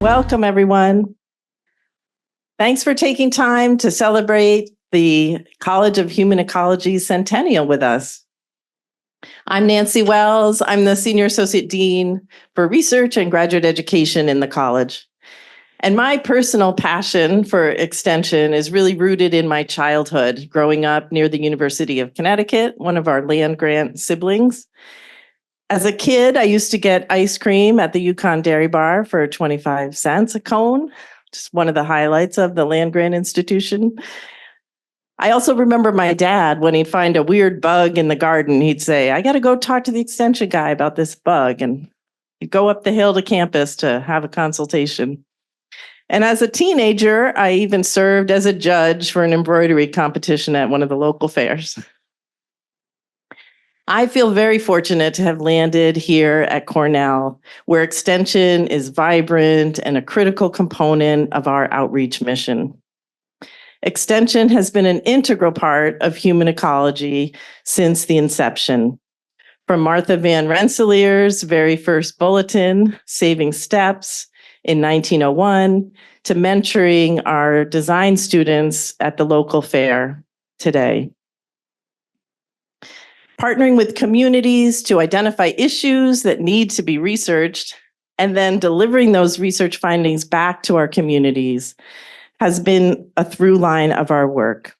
Welcome, everyone. Thanks for taking time to celebrate the College of Human Ecology Centennial with us. I'm Nancy Wells. I'm the Senior Associate Dean for Research and Graduate Education in the college. And my personal passion for extension is really rooted in my childhood, growing up near the University of Connecticut, one of our land-grant siblings. As a kid, I used to get ice cream at the Yukon Dairy Bar for 25 cents a cone, just one of the highlights of the land-grant institution. I also remember my dad, when he'd find a weird bug in the garden, he'd say, "I got to go talk to the extension guy about this bug." And You go up the hill to campus to have a consultation. And as a teenager, I even served as a judge for an embroidery competition at one of the local fairs. I feel very fortunate to have landed here at Cornell, where extension is vibrant and a critical component of our outreach mission. Extension has been an integral part of human ecology since the inception. From Martha Van Rensselaer's very first bulletin, Saving Steps, in 1901, to mentoring our design students at the local fair today. Partnering with communities to identify issues that need to be researched, and then delivering those research findings back to our communities has been a through line of our work.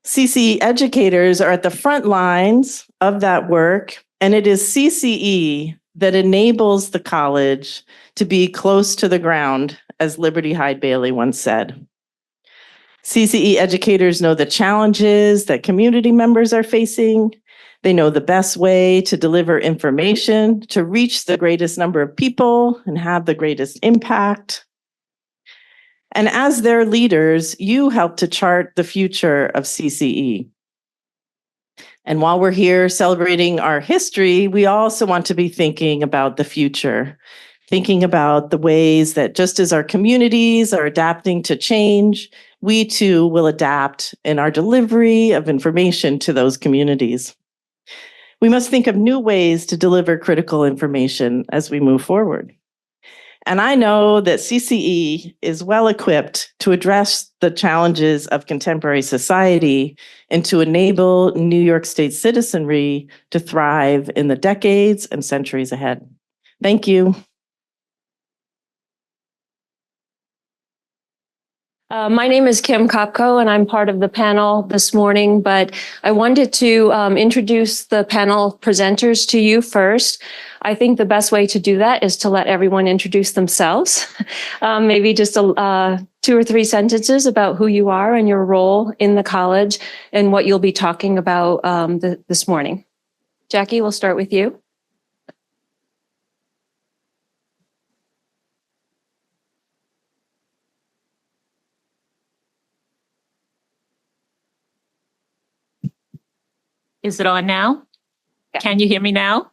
CCE educators are at the front lines of that work, and it is CCE that enables the college to be close to the ground, as Liberty Hyde Bailey once said. CCE educators know the challenges that community members are facing. They know the best way to deliver information to reach the greatest number of people and have the greatest impact. And as their leaders, you help to chart the future of CCE. And while we're here celebrating our history, we also want to be thinking about the future, thinking about the ways that just as our communities are adapting to change, we too will adapt in our delivery of information to those communities. We must think of new ways to deliver critical information as we move forward. And I know that CCE is well equipped to address the challenges of contemporary society and to enable New York State citizenry to thrive in the decades and centuries ahead. Thank you. My name is Kim Kopko, and I'm part of the panel this morning, but I wanted to introduce the panel presenters to you first. I think the best way to do that is to let everyone introduce themselves. Maybe just 2 or 3 sentences about who you are and your role in the college and what you'll be talking about this morning. Jackie, we'll start with you. Is it on now? Yeah. Can you hear me now?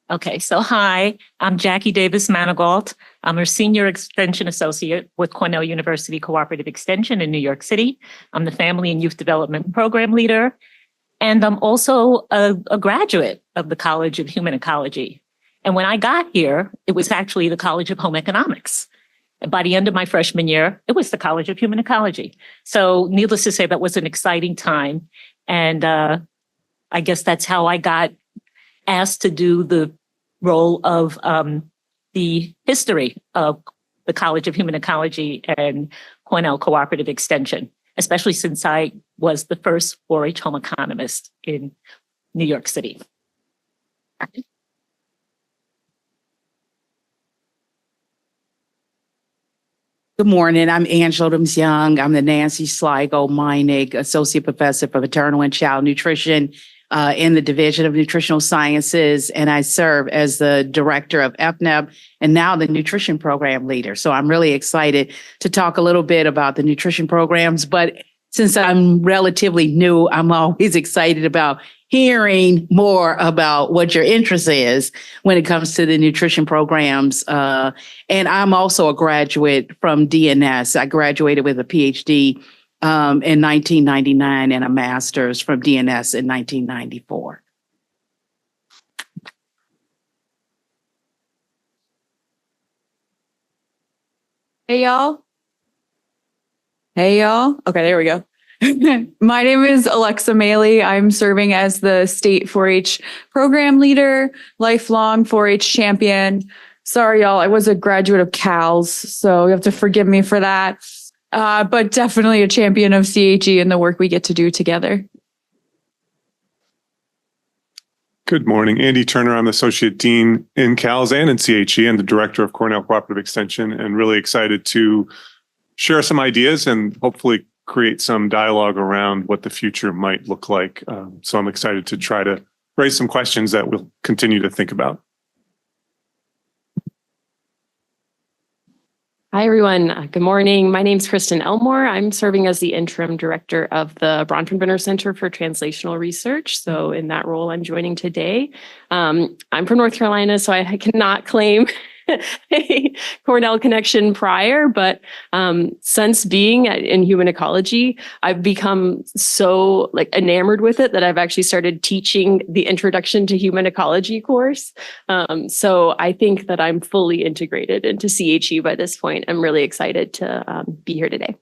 Okay, so hi, I'm Jackie Davis Manigault. I'm a senior extension associate with Cornell University Cooperative Extension in New York City. I'm the family and youth development program leader, and I'm also a graduate of the College of Human Ecology. And when I got here, it was actually the College of Home Economics. And by the end of my freshman year, it was the College of Human Ecology. So needless to say, that was an exciting time. And I guess that's how I got asked to do the role of the history of the College of Human Ecology and Cornell Cooperative Extension, especially since I was the first 4-H home economist in New York City. Good morning. I'm Angela Adams-Young. I'm the Nancy Sligo Meinig Associate Professor for Maternal and Child Nutrition in the Division of Nutritional Sciences, and I serve as the Director of FNEP and now the Nutrition Program Leader. So I'm really excited to talk a little bit about the nutrition programs, but since I'm relatively new, I'm always excited about hearing more about what your interest is when it comes to the nutrition programs. And I'm also a graduate from DNS. I graduated with a PhD in 1999 and a master's from DNS in 1994. Hey, y'all. Hey, y'all. Okay, there we go. My name is Alexa Maley. I'm serving as the state 4-H program leader, lifelong 4-H champion. Sorry, y'all. I was a graduate of CALS, so you have to forgive me for that. But definitely a champion of CHE and the work we get to do together. Good morning. Andy Turner. I'm Associate Dean in CALS and in CHE and the Director of Cornell Cooperative Extension, and really excited to share some ideas and hopefully create some dialogue around what the future might look like. So I'm excited to try to raise some questions that we'll continue to think about. Hi, everyone. Good morning. My name is Kristen Elmore. I'm serving as the interim director of the Bronfenbrenner Center for Translational Research. So in that role, I'm joining today. I'm from North Carolina, so I cannot claim a Cornell connection prior, but since being in human ecology, I've become so enamored with it that I've actually started teaching the Introduction to Human Ecology course. So I think that I'm fully integrated into CHE by this point. I'm really excited to be here today.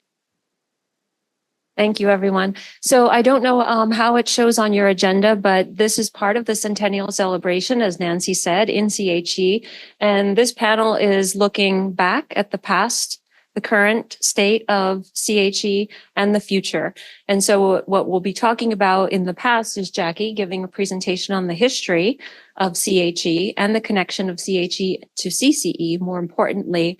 Thank you, everyone. So I don't know how it shows on your agenda, but this is part of the Centennial celebration, as Nancy said, in CHE. And this panel is looking back at the past, the current state of CHE, and the future. And so what we'll be talking about in the past is Jackie giving a presentation on the history of CHE and the connection of CHE to CCE, more importantly.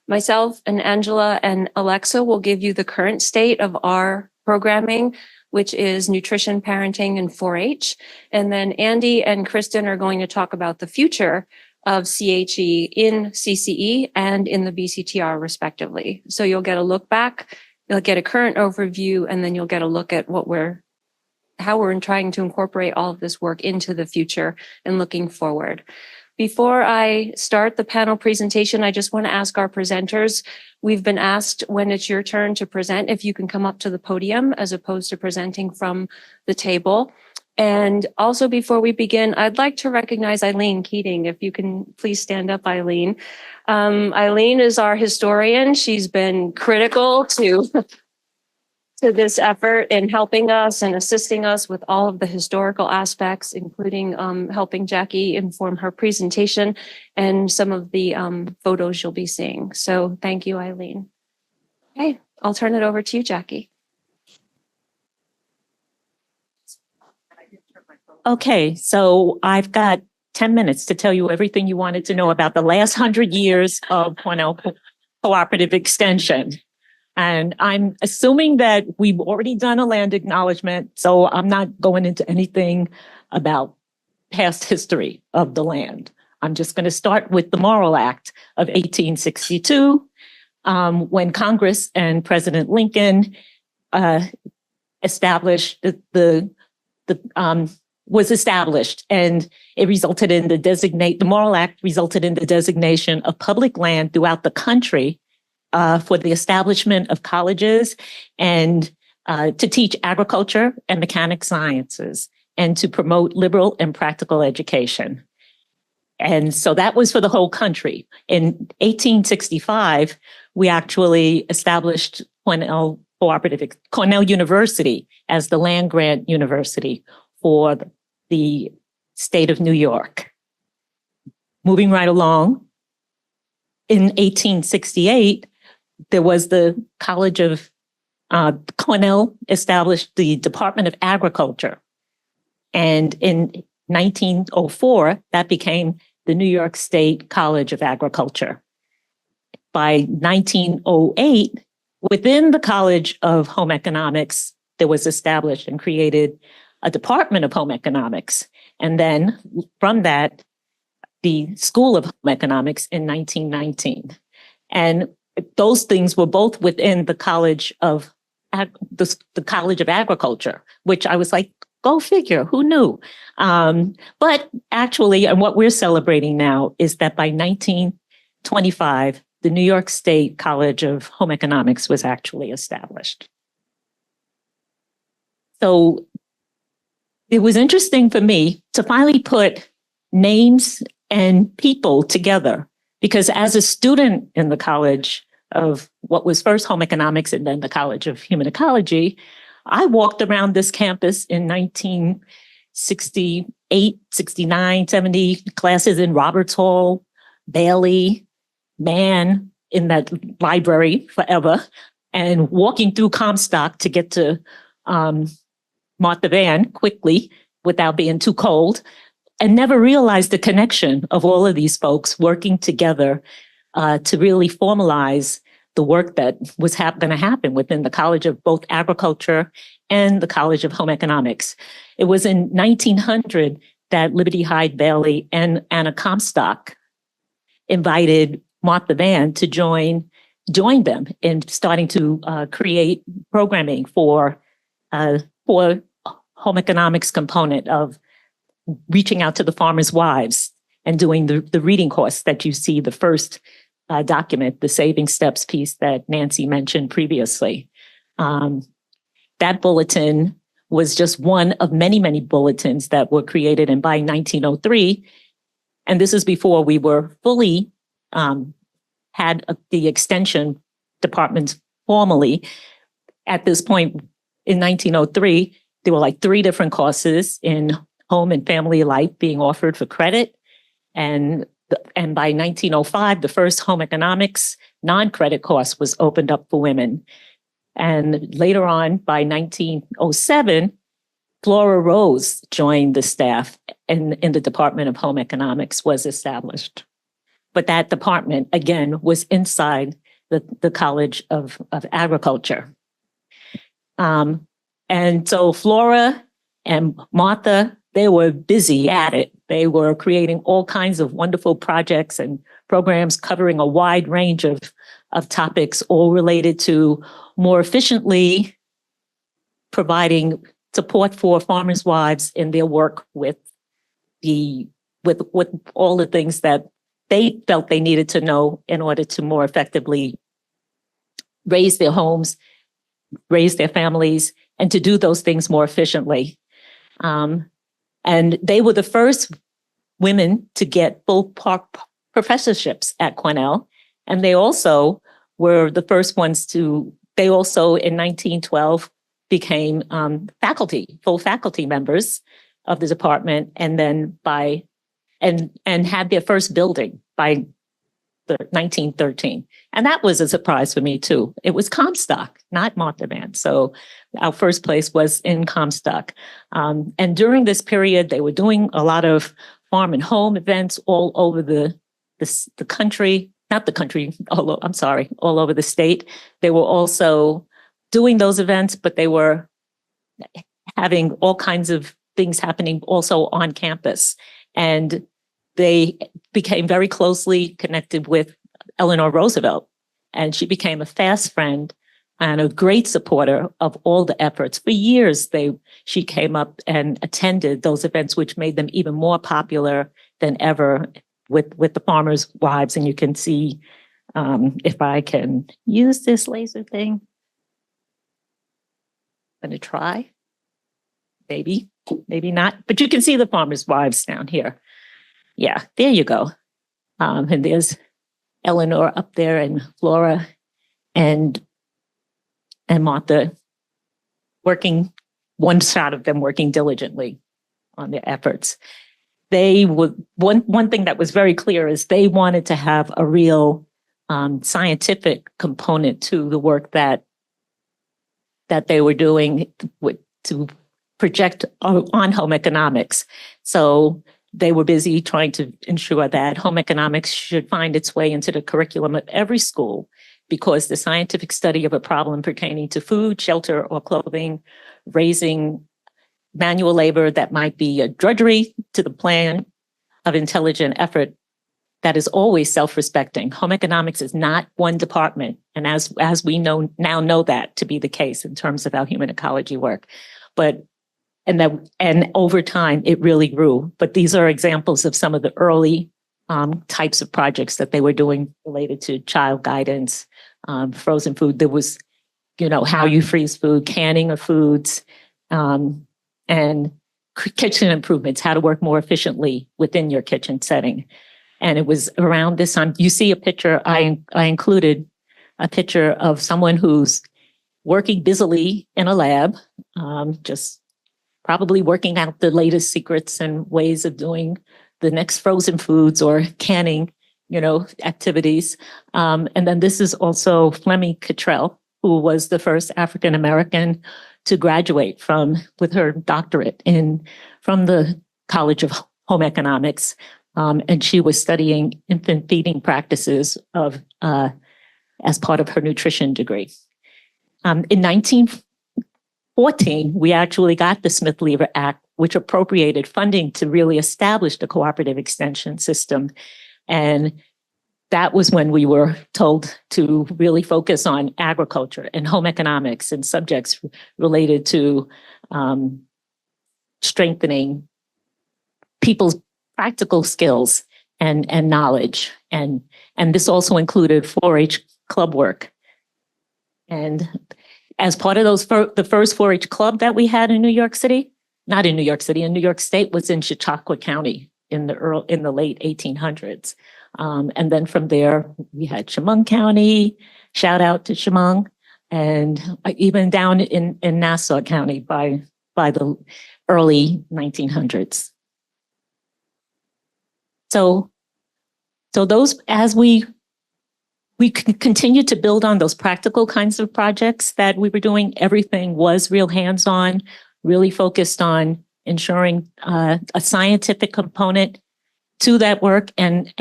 Myself and Angela and Alexa will give you the current state of our programming, which is nutrition, parenting, and 4-H. And then Andy and Kristen are going to talk about the future of CHE in CCE and in the BCTR respectively. So you'll get a look back, you'll get a current overview, and then you'll get a look at how we're trying to incorporate all of this work into the future and looking forward. Before I start the panel presentation, I just want to ask our presenters, we've been asked when it's your turn to present, if you can come up to the podium as opposed to presenting from the table. And also before we begin, I'd like to recognize Eileen Keating. If you can please stand up, Eileen. Eileen is our historian. She's been critical to this effort in helping us and assisting us with all of the historical aspects, including helping Jackie inform her presentation and some of the photos you'll be seeing. So thank you, Eileen. Okay, I'll turn it over to you, Jackie. Okay, so I've got 10 minutes to tell you everything you wanted to know about the last 100 years of Cornell Cooperative Extension. And I'm assuming that we've already done a land acknowledgement, so I'm not going into anything about past history of the land. I'm just going to start with the Morrill Act of 1862, when Congress and President Lincoln established was established, and it resulted in the Morrill Act resulted in the designation of public land throughout the country for the establishment of colleges and to teach agriculture and mechanic sciences and to promote liberal and practical education. And so that was for the whole country. In 1865, we actually established Cornell University as the land grant university for the state of New York. Moving right along, in 1868, there was the College of Cornell established the Department of Agriculture. And in 1904, that became the New York State College of Agriculture. By 1908, within the College of Home Economics, there was established and created a Department of Home Economics. And then from that, the School of Home Economics in 1919. And those things were both within the College of the College of Agriculture, which I was like, go figure, who knew? But actually, and what we're celebrating now is that by 1925, the New York State College of Home Economics was actually established. So it was interesting for me to finally put names and people together, because as a student in the College of what was first Home Economics and then the College of Human Ecology, I walked around this campus in 1968, 69, 70, classes in Roberts Hall, Bailey, Mann, in that library forever, and walking through Comstock to get to Martha Van quickly without being too cold, and never realized the connection of all of these folks working together to really formalize the work that was going to happen within the College of both Agriculture and the College of Home Economics. It was in 1900 that Liberty Hyde Bailey and Anna Comstock invited Martha Van to join joined them in starting to create programming for home economics component of reaching out to the farmers' wives and doing the reading course that you see, the first document, the saving steps piece that Nancy mentioned previously. That bulletin was just one of many, many bulletins that were created. And by 1903, and this is before we were fully had the extension departments formally. At this point in 1903, there were like 3 different courses in home and family life being offered for credit. And by 1905, the first home economics non-credit course was opened up for women. And later on, by 1907, Flora Rose joined the staff and in the Department of Home Economics was established. But that department, again, was inside the College of Agriculture. And so Flora and Martha, they were busy at it. They were creating all kinds of wonderful projects and programs covering a wide range of topics, all related to more efficiently providing support for farmers' wives in their work with all the things that they felt they needed to know in order to more effectively raise their homes, raise their families, and to do those things more efficiently. And they were the first women to get full professorships at Cornell. And they also were the first ones they also in 1912 became full faculty members of the department, and then and had their first building by 1913. And that was a surprise for me too. It was Comstock, not Montalban. So our first place was in Comstock. And during this period, they were doing a lot of farm and home events all over the country, not the country, all over the state. They were also doing those events, but they were having all kinds of things happening also on campus. And they became very closely connected with Eleanor Roosevelt, and she became a fast friend and a great supporter of all the efforts. For years, she came up and attended those events, which made them even more popular than ever with the farmers' wives. And you can see, if I can use this laser thing. I'm going to try. Maybe not, but you can see the farmers' wives down here. Yeah, there you go. And there's Eleanor up there and Flora and Martha working, one shot of them working diligently on their efforts. They would, one thing that was very clear is they wanted to have a real scientific component to the work that they were doing to project on home economics. So they were busy trying to ensure that home economics should find its way into the curriculum of every school, because the scientific study of a problem pertaining to food, shelter, or clothing, raising manual labor that might be a drudgery to the plan of intelligent effort that is always self-respecting. Home economics is not one department. And as we now know that to be the case in terms of our human ecology work. And over time, it really grew. But these are examples of some of the early types of projects that they were doing related to child guidance, frozen food. There was, how you freeze food, canning of foods, and kitchen improvements, how to work more efficiently within your kitchen setting. And it was around this time, you see a picture, I included a picture of someone who's working busily in a lab, just probably working out the latest secrets and ways of doing the next frozen foods or canning, activities. And then this is also Fleming Cottrell, who was the first African-American to graduate with her doctorate from the College of Home Economics. And she was studying infant feeding practices as part of her nutrition degree. In 1914, we actually got the Smith-Lever Act, which appropriated funding to really establish the cooperative extension system. And that was when we were told to really focus on agriculture and home economics and subjects related to strengthening people's practical skills and knowledge. And this also included 4-H club work. And as part of those, the first 4-H club that we had in New York City, not in New York City, in New York State, was in Chautauqua County in the late 1800s. And then from there, we had Chemung County, shout out to Chemung, and even down in Nassau County by the early 1900s. So those, as we continued to build on those practical kinds of projects that we were doing, everything was real hands-on, really focused on ensuring a scientific component to that work. And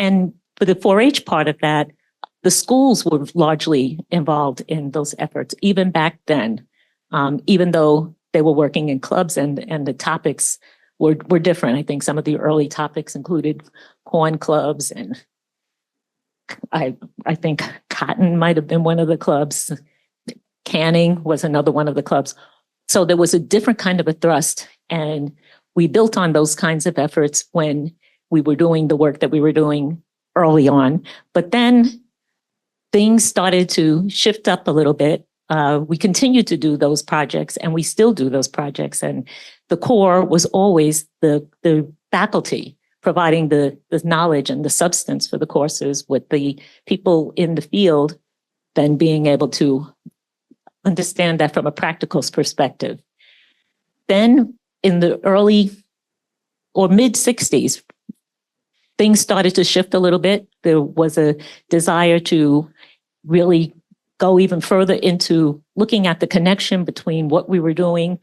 for the 4-H part of that, the schools were largely involved in those efforts, even back then, even though they were working in clubs and the topics were different. I think some of the early topics included corn clubs, and I think cotton might have been one of the clubs. Canning was another one of the clubs. So there was a different kind of a thrust, and we built on those kinds of efforts when we were doing the work that we were doing early on. But then things started to shift up a little bit. We continued to do those projects, and we still do those projects. And the core was always the faculty providing the knowledge and the substance for the courses, with the people in the field then being able to understand that from a practical perspective. Then in the early or mid 60s, things started to shift a little bit. There was a desire to really go even further into looking at the connection between what we were doing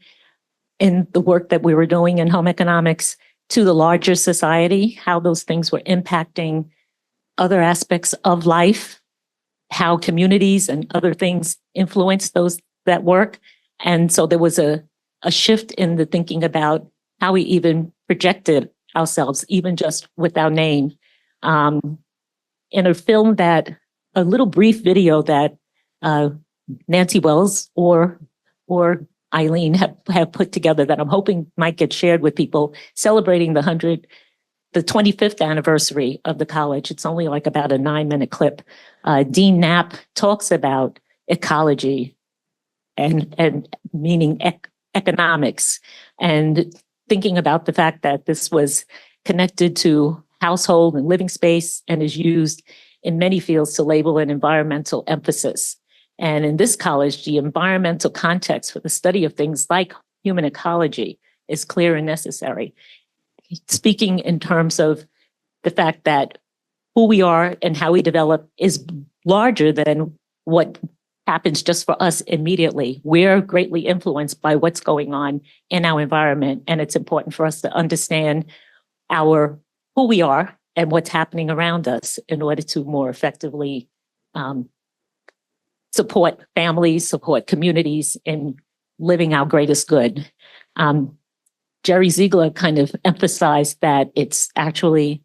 in the work that we were doing in home economics to the larger society, how those things were impacting other aspects of life, how communities and other things influenced that work. And so there was a shift in the thinking about how we even projected ourselves, even just with our name. In a little brief video that Nancy Wells or Eileen have put together that I'm hoping might get shared with people, celebrating the 25th anniversary of the college. It's only like about a 9-minute clip. Dean Knapp talks about ecology and meaning economics, and thinking about the fact that this was connected to household and living space and is used in many fields to label an environmental emphasis. And in this college, the environmental context for the study of things like human ecology is clear and necessary. Speaking in terms of the fact that who we are and how we develop is larger than what happens just for us immediately. We're greatly influenced by what's going on in our environment, and it's important for us to understand who we are and what's happening around us in order to more effectively support families, support communities in living our greatest good. Jerry Ziegler kind of emphasized that it's actually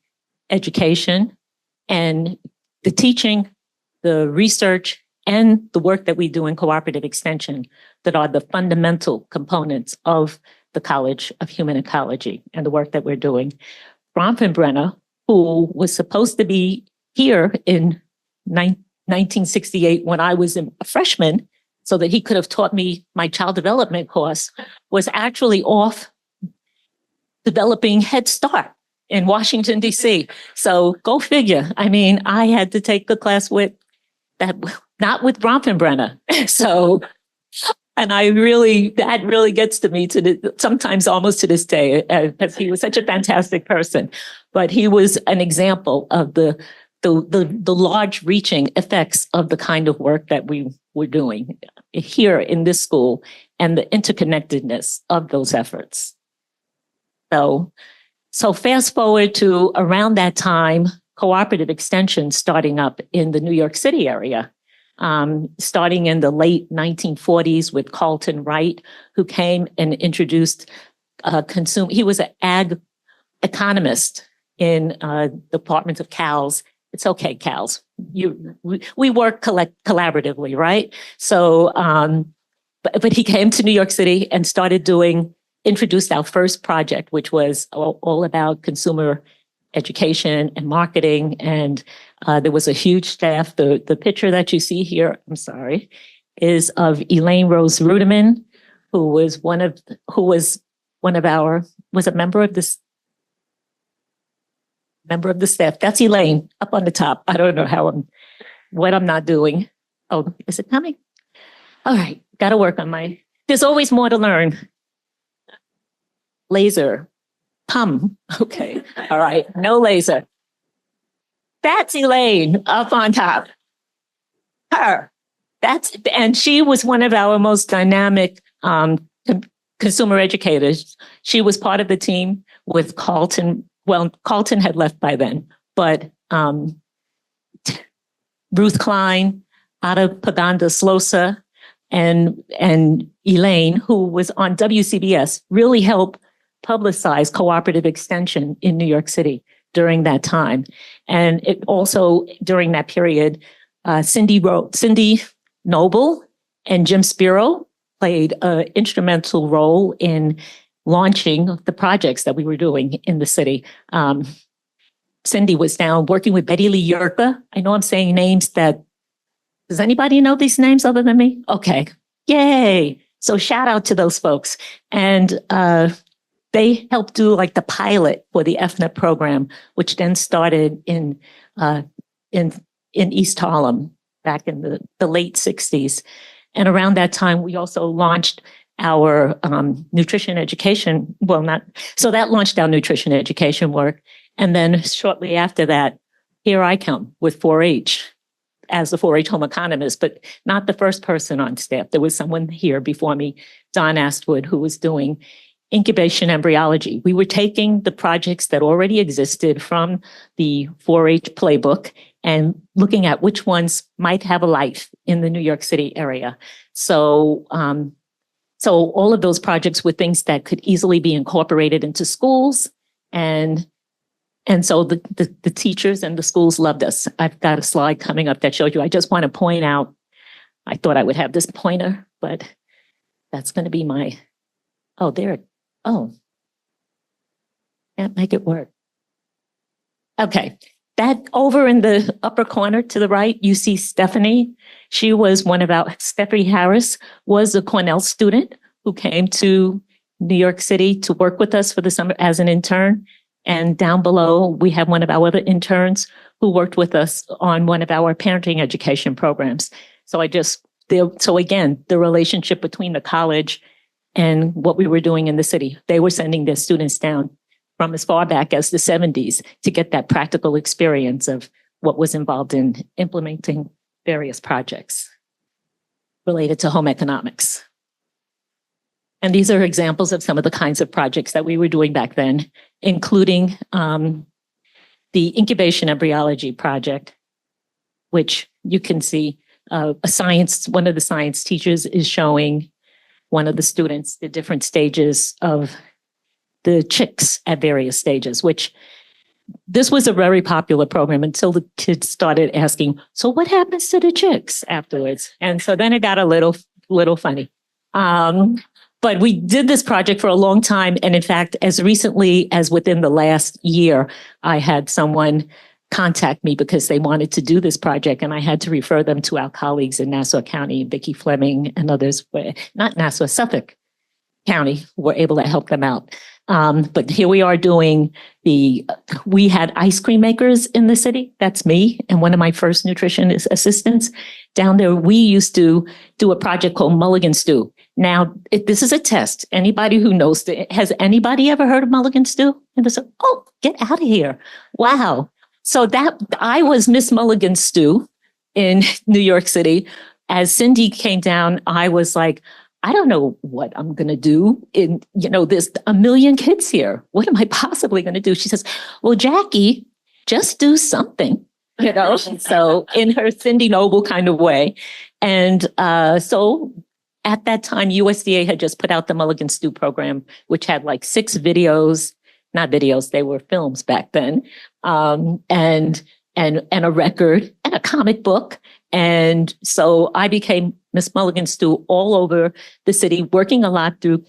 education and the teaching, the research, and the work that we do in cooperative extension that are the fundamental components of the College of Human Ecology and the work that we're doing. Bronfenbrenner, who was supposed to be here in 1968 when I was a freshman, so that he could have taught me my child development course, was actually off developing Head Start in Washington, D.C. So go figure. I mean, I had to take the class not with Bronfenbrenner. So, and that really gets to me sometimes almost to this day, because he was such a fantastic person. But he was an example of the large reaching effects of the kind of work that we were doing here in this school and the interconnectedness of those efforts. So fast forward to around that time, cooperative extension starting up in the New York City area, starting in the late 1940s with Carlton Wright, who came and introduced he was an ag economist in Department of Cows it's okay, Cals. We work collaboratively, right? So, but he came to New York City and introduced our first project, which was all about consumer education and marketing. And there was a huge staff. The picture that you see here, I'm sorry, is of Elaine Rose Ruderman, who was a member of the staff. That's Elaine up on the top. I don't know what I'm not doing. Oh, is it coming? All right, got to work on there's always more to learn. Laser, okay, all right, no laser. That's Elaine up on top. Her, and she was one of our most dynamic consumer educators. She was part of the team with Carlton. Well, Carlton had left by then, but Ruth Klein, Ada Paganda Slosa, and Elaine, who was on WCBS, really helped publicize cooperative extension in New York City during that time. And it also, during that period, Cindy Noble and Jim Spiro played an instrumental role in launching the projects that we were doing in the city. Cindy was down working with Betty Lee Yerka. I know I'm saying names does anybody know these names other than me? Okay, yay. So shout out to those folks. And they helped do like the pilot for the FNEP program, which then started in East Harlem back in the late 60s. And around that time, we also launched our nutrition education. So that launched our nutrition education work. And then shortly after that, here I come with 4-H as the 4-H home economist, but not the first person on staff. There was someone here before me, Don Astwood, who was doing incubation embryology. We were taking the projects that already existed from the 4-H playbook and looking at which ones might have a life in the New York City area. So all of those projects were things that could easily be incorporated into schools. And so the teachers and the schools loved us. I've got a slide coming up that shows you. I just want to point out, I thought I would have this pointer, but that's going to be can't make it work. Okay. That over in the upper corner to the right, you see Stephanie. Stephanie Harris was a Cornell student who came to New York City to work with us for the summer as an intern. And down below, we have one of our other interns who worked with us on one of our parenting education programs. So again, the relationship between the college and what we were doing in the city, they were sending their students down from as far back as the 70s to get that practical experience of what was involved in implementing various projects related to home economics. And these are examples of some of the kinds of projects that we were doing back then, including the incubation embryology project, which you can see one of the science teachers is showing one of the students the different stages of the chicks at various stages, which this was a very popular program until the kids started asking, so what happens to the chicks afterwards? And so then it got a little funny. But we did this project for a long time. And in fact, as recently as within the last year, I had someone contact me because they wanted to do this project. And I had to refer them to our colleagues in Nassau County, Vicki Fleming and others, not Nassau, Suffolk County, were able to help them out. But here we are we had ice cream makers in the city. That's me and one of my first nutrition assistants. Down there, we used to do a project called Mulligan Stew. Now, this is a test. Anybody who knows, has anybody ever heard of Mulligan Stew? And they said, oh, get out of here. Wow. So I was Miss Mulligan Stew in New York City. As Cindy came down, I was like, I don't know what I'm going to do. There's a million kids here. What am I possibly going to do? She says, well, Jackie, just do something, so in her Cindy Noble kind of way. And so at that time, USDA had just put out the Mulligan Stew program, which had like 6 videos, not videos, they were films back then. And and a record and a comic book. And so I became Miss Mulligan Stew all over the city, working a lot through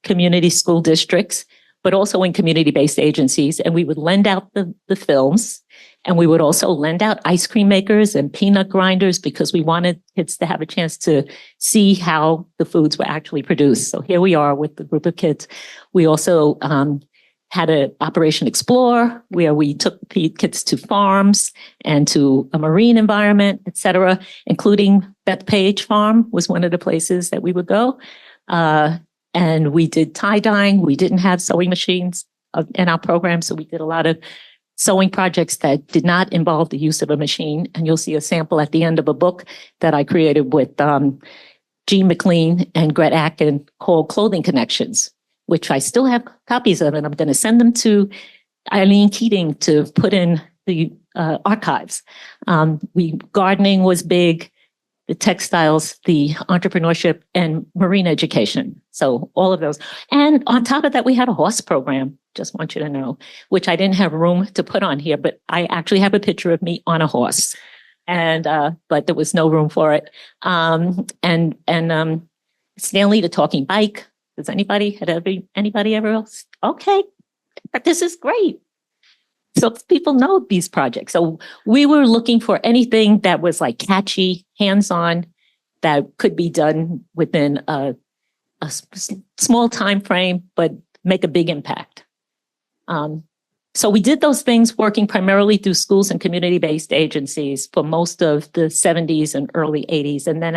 community school districts, but also in community-based agencies. And we would lend out the films, and we would also lend out ice cream makers and peanut grinders because we wanted kids to have a chance to see how the foods were actually produced. So here we are with the group of kids. We also had an Operation Explore where we took kids to farms and to a marine environment, et cetera, including Bethpage Farm was one of the places that we would go. And we did tie-dyeing. We didn't have sewing machines in our program, so we did a lot of sewing projects that did not involve the use of a machine. And you'll see a sample at the end of a book that I created with Jean McLean and Gret Atkin called Clothing Connections, which I still have copies of, and I'm going to send them to Eileen Keating to put in the archives. Gardening was big, the textiles, the entrepreneurship, and marine education. So all of those. And on top of that, we had a horse program, just want you to know, which I didn't have room to put on here, but I actually have a picture of me on a horse. And but there was no room for it. Stanley the Talking Bike. Does anybody ever else? Okay, but this is great. So people know these projects. So we were looking for anything that was like catchy, hands-on, that could be done within a small time frame, but make a big impact. So we did those things working primarily through schools and community-based agencies for most of the 70s and early 80s. And then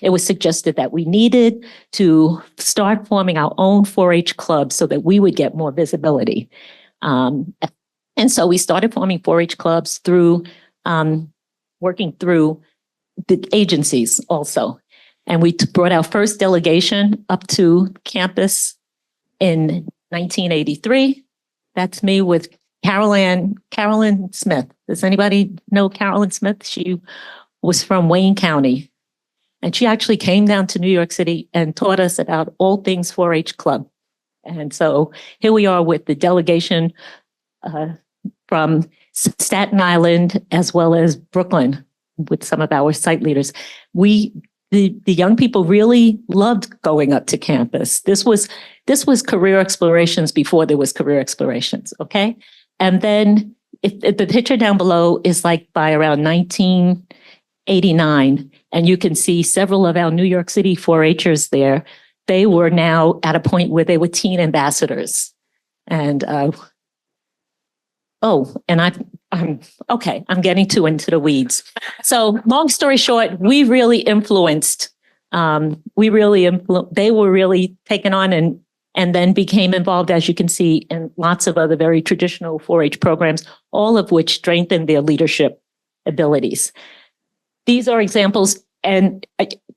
it was suggested that we needed to start forming our own 4-H clubs so that we would get more visibility. And so we started forming 4-H clubs through working through the agencies also. And we brought our first delegation up to campus in 1983. That's me with Carolyn Smith. Does anybody know Carolyn Smith? She was from Wayne County, and she actually came down to New York City and taught us about all things 4-H club. And so here we are with the delegation from Staten Island as well as Brooklyn with some of our site leaders. The young people really loved going up to campus. This was career explorations before there was career explorations, okay? And then if the picture down below is like by around 1989, and you can see several of our New York City 4-Hers there. They were now at a point where they were teen ambassadors. And I'm getting too into the weeds. So long story short, we really influenced, they were really taken on and then became involved, as you can see, in lots of other very traditional 4-H programs, all of which strengthened their leadership abilities. These are examples, and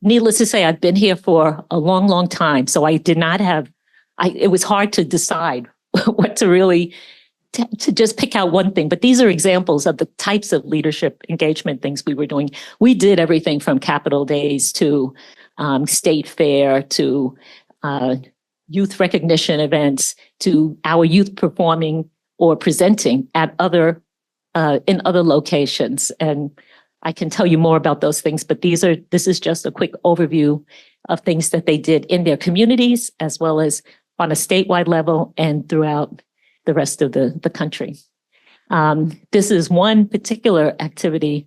needless to say, I've been here for a long, long time, so I did not have, it was hard to decide what to really, to just pick out one thing, but these are examples of the types of leadership engagement things we were doing. We did everything from Capitol Days to State Fair to youth recognition events to our youth performing or presenting at in other locations. And I can tell you more about those things, but this is just a quick overview of things that they did in their communities as well as on a statewide level and throughout the rest of the country. This is one particular activity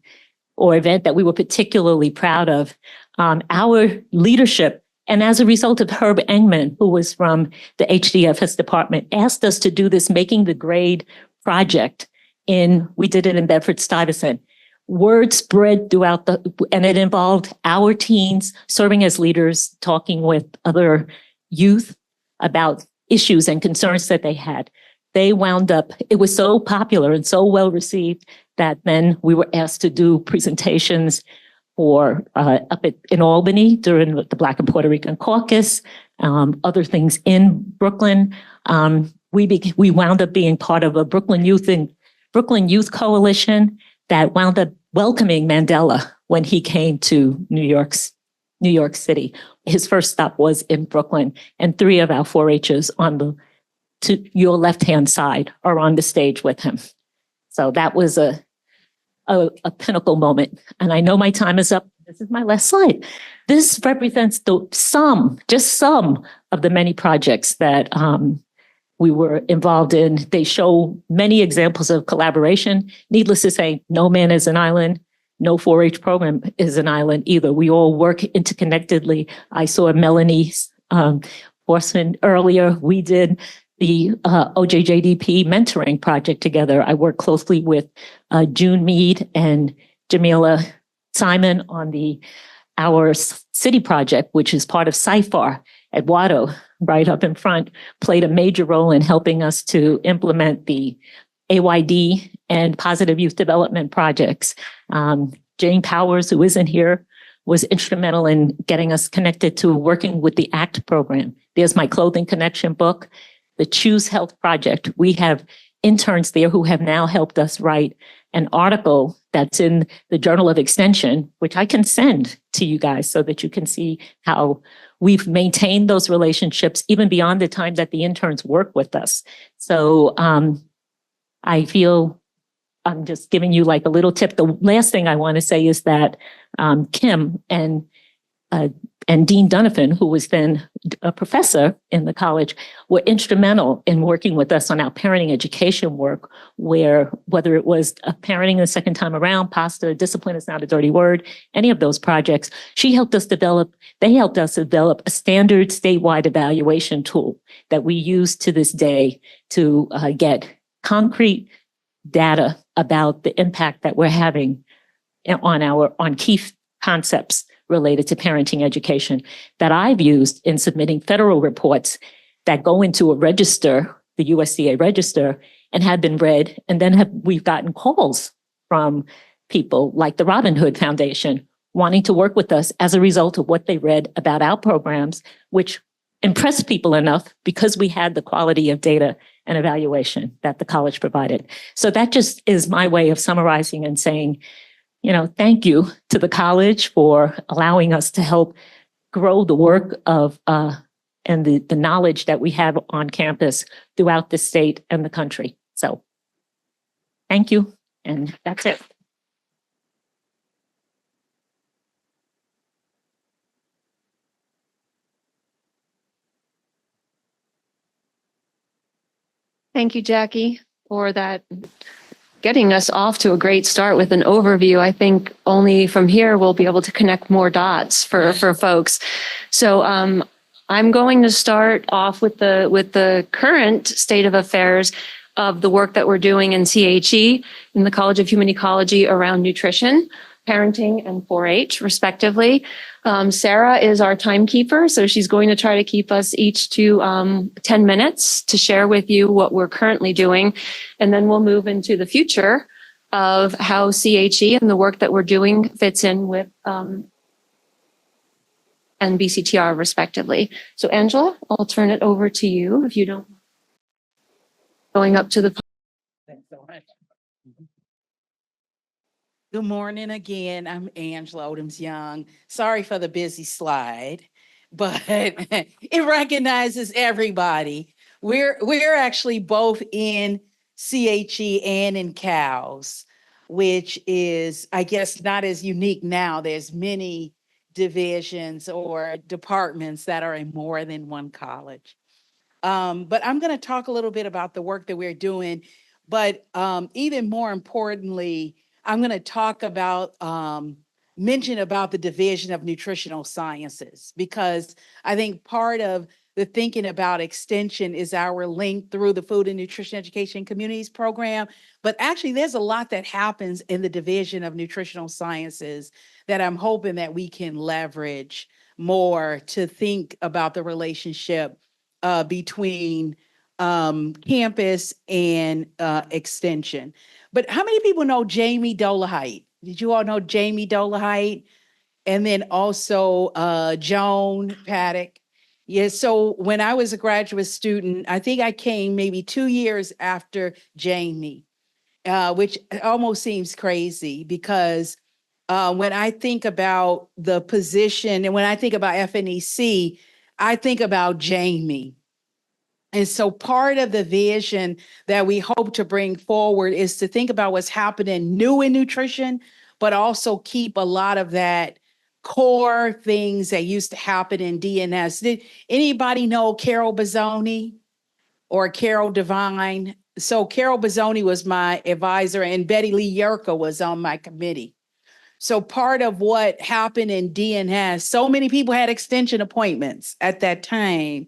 or event that we were particularly proud of. Our leadership, and as a result of Herb Engman, who was from the HDFS department, asked us to do this Making the Grade project we did it in Bedford-Stuyvesant. Word spread throughout and it involved our teens serving as leaders, talking with other youth about issues and concerns that they had. They wound up, it was so popular and so well received that then we were asked to do presentations in Albany during the Black and Puerto Rican Caucus, other things in Brooklyn. We wound up being part of a Brooklyn Youth Coalition that wound up welcoming Mandela when he came to New York City. His first stop was in Brooklyn, and 3 of our 4-Hers to your left-hand side are on the stage with him. So that was a pinnacle moment. And I know my time is up. This is my last slide. This represents just some of the many projects that we were involved in. They show many examples of collaboration. Needless to say, no man is an island. No 4-H program is an island either. We all work interconnectedly. I saw Melanie Horseman earlier. We did the OJJDP mentoring project together. I work closely with June Mead and Jamila Simon on our city project, which is part of CIFAR at Watto, right up in front, played a major role in helping us to implement the AYD and positive youth development projects. Jane Powers, who isn't here, was instrumental in getting us connected to working with the ACT program. There's my Clothing Connection book, the Choose Health Project. We have interns there who have now helped us write an article that's in the Journal of Extension, which I can send to you guys so that you can see how we've maintained those relationships even beyond the time that the interns work with us. So I feel I'm just giving you like a little tip. The last thing I want to say is that Kim and Dean Donovan, who was then a professor in the college, were instrumental in working with us on our parenting education work, where whether it was parenting the second time around, PASTA, discipline is not a dirty word, any of those projects, they helped us develop a standard statewide evaluation tool that we use to this day to get concrete data about the impact that we're having on key concepts related to parenting education that I've used in submitting federal reports that go into a register, the USDA register, and have been read. And then we've gotten calls from people like the Robin Hood Foundation wanting to work with us as a result of what they read about our programs, which impressed people enough because we had the quality of data and evaluation that the college provided. So that just is my way of summarizing and saying, thank you to the college for allowing us to help grow the work of and the knowledge that we have on campus throughout the state and the country. So thank you. And that's it. Thank you, Jackie, for that, getting us off to a great start with an overview. I think only from here we'll be able to connect more dots for folks. So I'm going to start off with the current state of affairs of the work that we're doing in CHE, in the College of Human Ecology, around nutrition, parenting, and 4-H, respectively. Sarah is our timekeeper, so she's going to try to keep us each to 10 minutes to share with you what we're currently doing. And then we'll move into the future of how CHE and the work that we're doing fits in with and BCTR, respectively. So Angela, I'll turn it over to you if you don't. Going up to the. Thanks so much. Good morning again. I'm Angela Odoms-Young. Sorry for the busy slide, but it recognizes everybody. We're actually both in CHE and in CALS, which is, I guess, not as unique now. There's many divisions or departments that are in more than one college. But I'm going to talk a little bit about the work that we're doing, but even more importantly, I'm going to talk about, mention about the Division of Nutritional Sciences, because I think part of the thinking about extension is our link through the Food and Nutrition Education Communities program. But actually, there's a lot that happens in the Division of Nutritional Sciences that I'm hoping that we can leverage more to think about the relationship between campus and extension. But how many people know Jamie Dolahite? Did you all know Jamie Dolahite? And then also Joan Paddock. Yeah, so when I was a graduate student, I think I came maybe 2 years after Jamie, which almost seems crazy because when I think about the position and when I think about FNEC, I think about Jamie. And so part of the vision that we hope to bring forward is to think about what's happening new in nutrition, but also keep a lot of that core things that used to happen in DNS. Did anybody know Carol Bazzoni or Carol Devine? So Carol Bazzoni was my advisor and Betty Lee Yerka was on my committee. So part of what happened in DNS, so many people had extension appointments at that time.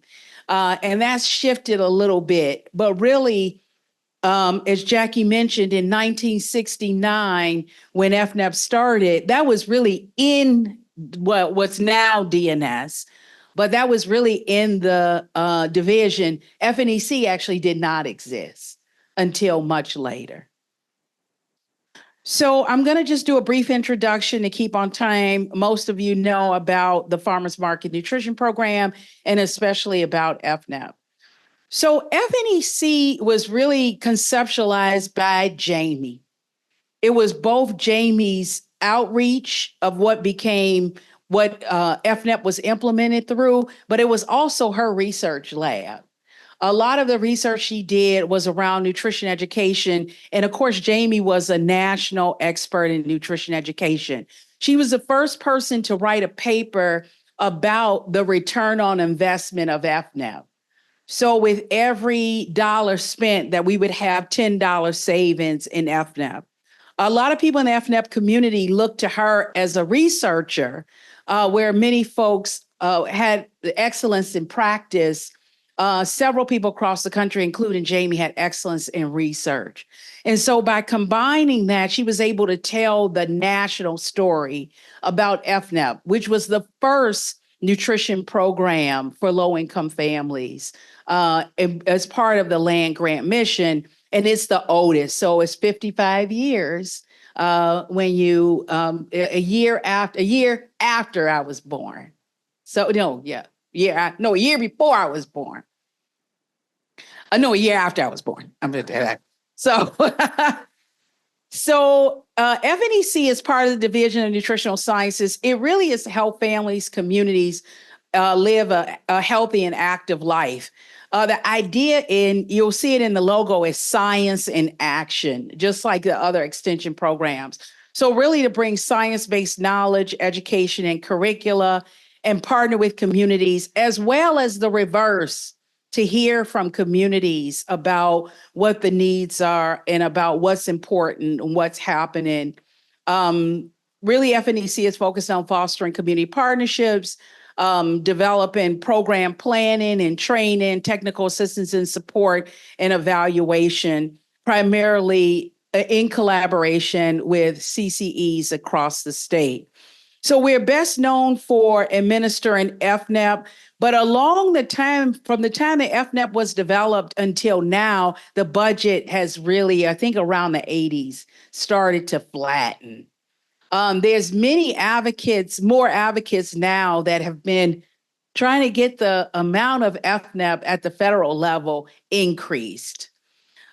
And that's shifted a little bit, but really, as Jackie mentioned, in 1969, when FNEP started, that was really in what's now DNS, but that was really in the division. FNEC actually did not exist until much later. So I'm going to just do a brief introduction to keep on time. Most of you know about the Farmers Market Nutrition Program and especially about FNEP. So FNEC was really conceptualized by Jamie. It was both Jamie's outreach of what became what FNEP was implemented through, but it was also her research lab. A lot of the research she did was around nutrition education. And of course, Jamie was a national expert in nutrition education. She was the first person to write a paper about the return on investment of FNEP. So with every dollar spent that we would have $10 savings in FNEP. A lot of people in the FNEP community looked to her as a researcher, where many folks had excellence in practice. Several people across the country, including Jamie, had excellence in research. And so by combining that, she was able to tell the national story about FNEP, which was the first nutrition program for low-income families as part of the land grant mission. And it's the oldest. So it's 55 years when you, a year after I was born. So no, yeah. A year before I was born. No, a year after I was born. I'm going to do that. So FNEC is part of the Division of Nutritional Sciences. It really is to help families, communities live a healthy and active life. The idea you'll see it in the logo, is science in action, just like the other extension programs. So really to bring science-based knowledge, education, and curricula and partner with communities, as well as the reverse, to hear from communities about what the needs are and about what's important and what's happening. Really, FNEC is focused on fostering community partnerships, developing program planning and training, technical assistance and support and evaluation, primarily in collaboration with CCEs across the state. So we're best known for administering FNEP, but from the time that FNEP was developed until now, the budget has really, I think around the 80s, started to flatten. There's more advocates now that have been trying to get the amount of FNEP at the federal level increased.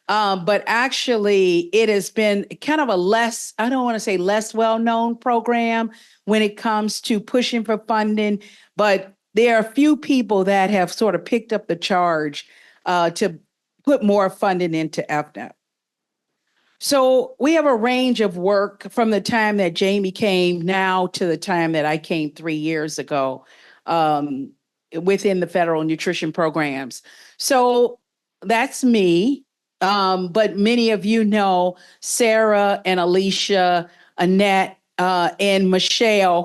But actually, it has been kind of I don't want to say less well-known program when it comes to pushing for funding, but there are a few people that have sort of picked up the charge to put more funding into FNEP. So we have a range of work from the time that Jamie came now to the time that I came 3 years ago within the federal nutrition programs. So that's me. But many of you know Sarah and Alicia, Annette, and Michelle,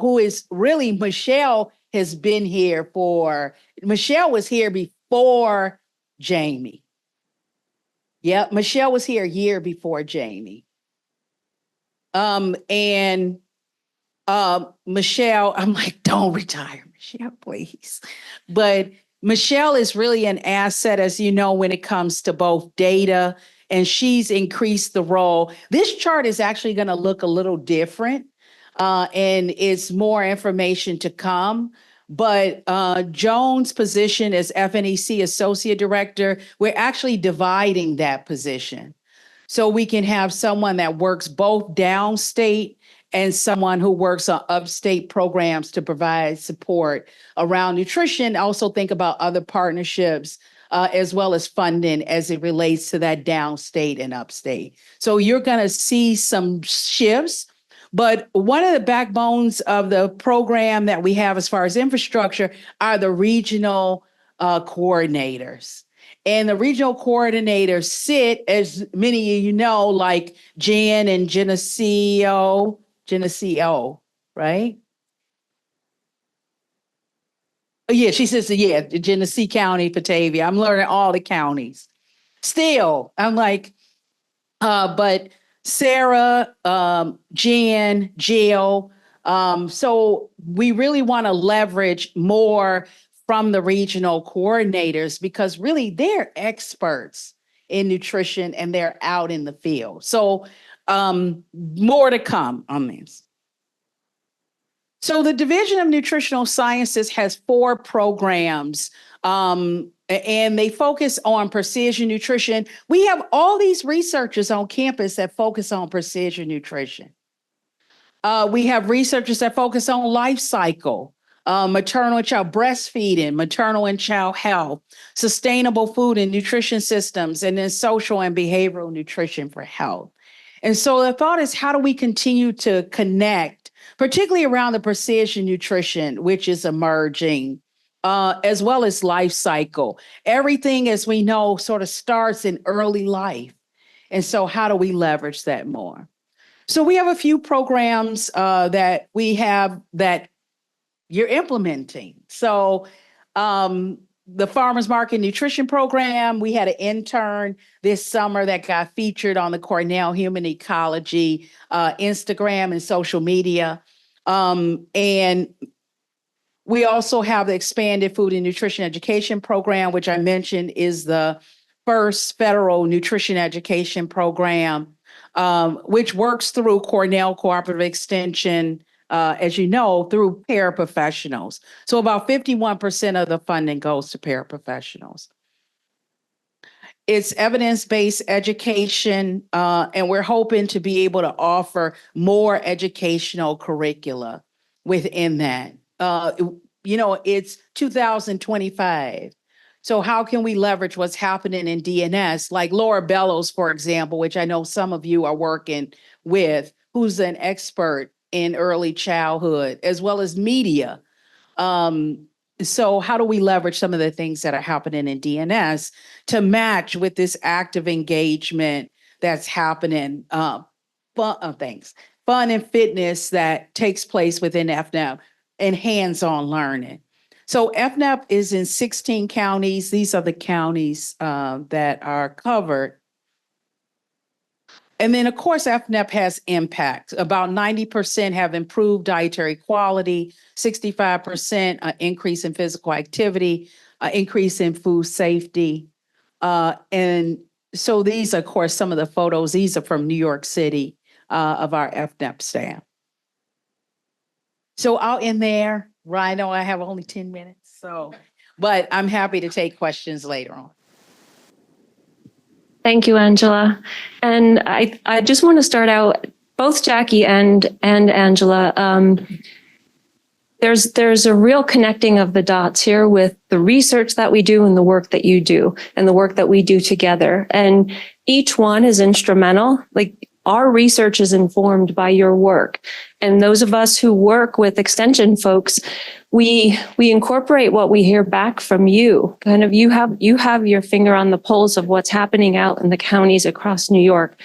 Michelle was here before Jamie. Yeah, Michelle was here a year before Jamie. Michelle, I'm like, don't retire, Michelle, please. But Michelle is really an asset, as you know, when it comes to both data, and she's increased the role. This chart is actually going to look a little different, and it's more information to come. But Joan's position as FNEC Associate Director, we're actually dividing that position. So we can have someone that works both downstate and someone who works on upstate programs to provide support around nutrition. Also think about other partnerships as well as funding as it relates to that downstate and upstate. So you're going to see some shifts. But one of the backbones of the program that we have as far as infrastructure are the regional coordinators. And the regional coordinators sit, as many of you know, like Jan and Geneseo, right? Oh, yeah, she says, yeah, Genesee County, Batavia. I'm learning all the counties. Still, I'm like, but Sarah, Jan, Jill. So we really want to leverage more from the regional coordinators because really they're experts in nutrition and they're out in the field. So more to come on this. So the Division of Nutritional Sciences has 4 programs, and they focus on precision nutrition. We have all these researchers on campus that focus on precision nutrition. We have researchers that focus on life cycle, maternal and child breastfeeding, maternal and child health, sustainable food and nutrition systems, and then social and behavioral nutrition for health. And so the thought is, how do we continue to connect, particularly around the precision nutrition, which is emerging, as well as life cycle. Everything, as we know, sort of starts in early life. And so how do we leverage that more? So we have a few programs that we have that you're implementing. So the Farmers Market Nutrition Program, we had an intern this summer that got featured on the Cornell Human Ecology Instagram and social media. And we also have the Expanded Food and Nutrition Education Program, which I mentioned is the first federal nutrition education program, which works through Cornell Cooperative Extension, as you know, through paraprofessionals. So about 51% of the funding goes to paraprofessionals. It's evidence-based education, and we're hoping to be able to offer more educational curricula within that. It's 2025. So how can we leverage what's happening in DNS? Like Laura Bellows, for example, which I know some of you are working with, who's an expert in early childhood, as well as media. So how do we leverage some of the things that are happening in DNS to match with this active engagement that's happening, fun and fitness that takes place within FNEP and hands-on learning. So FNEP is in 16 counties. These are the counties that are covered. And then, of course, FNEP has impact. About 90% have improved dietary quality, 65% increase in physical activity, increase in food safety. And so these, of course, some of the photos, these are from New York City of our FNEP staff. So I'll end there. I know I have only 10 minutes, but I'm happy to take questions later on. Thank you, Angela. And I just want to start out, both Jackie and Angela, there's a real connecting of the dots here with the research that we do and the work that you do and the work that we do together. And each one is instrumental. Like our research is informed by your work. And those of us who work with extension folks, we incorporate what we hear back from you. Kind of you have your finger on the pulse of what's happening out in the counties across New York.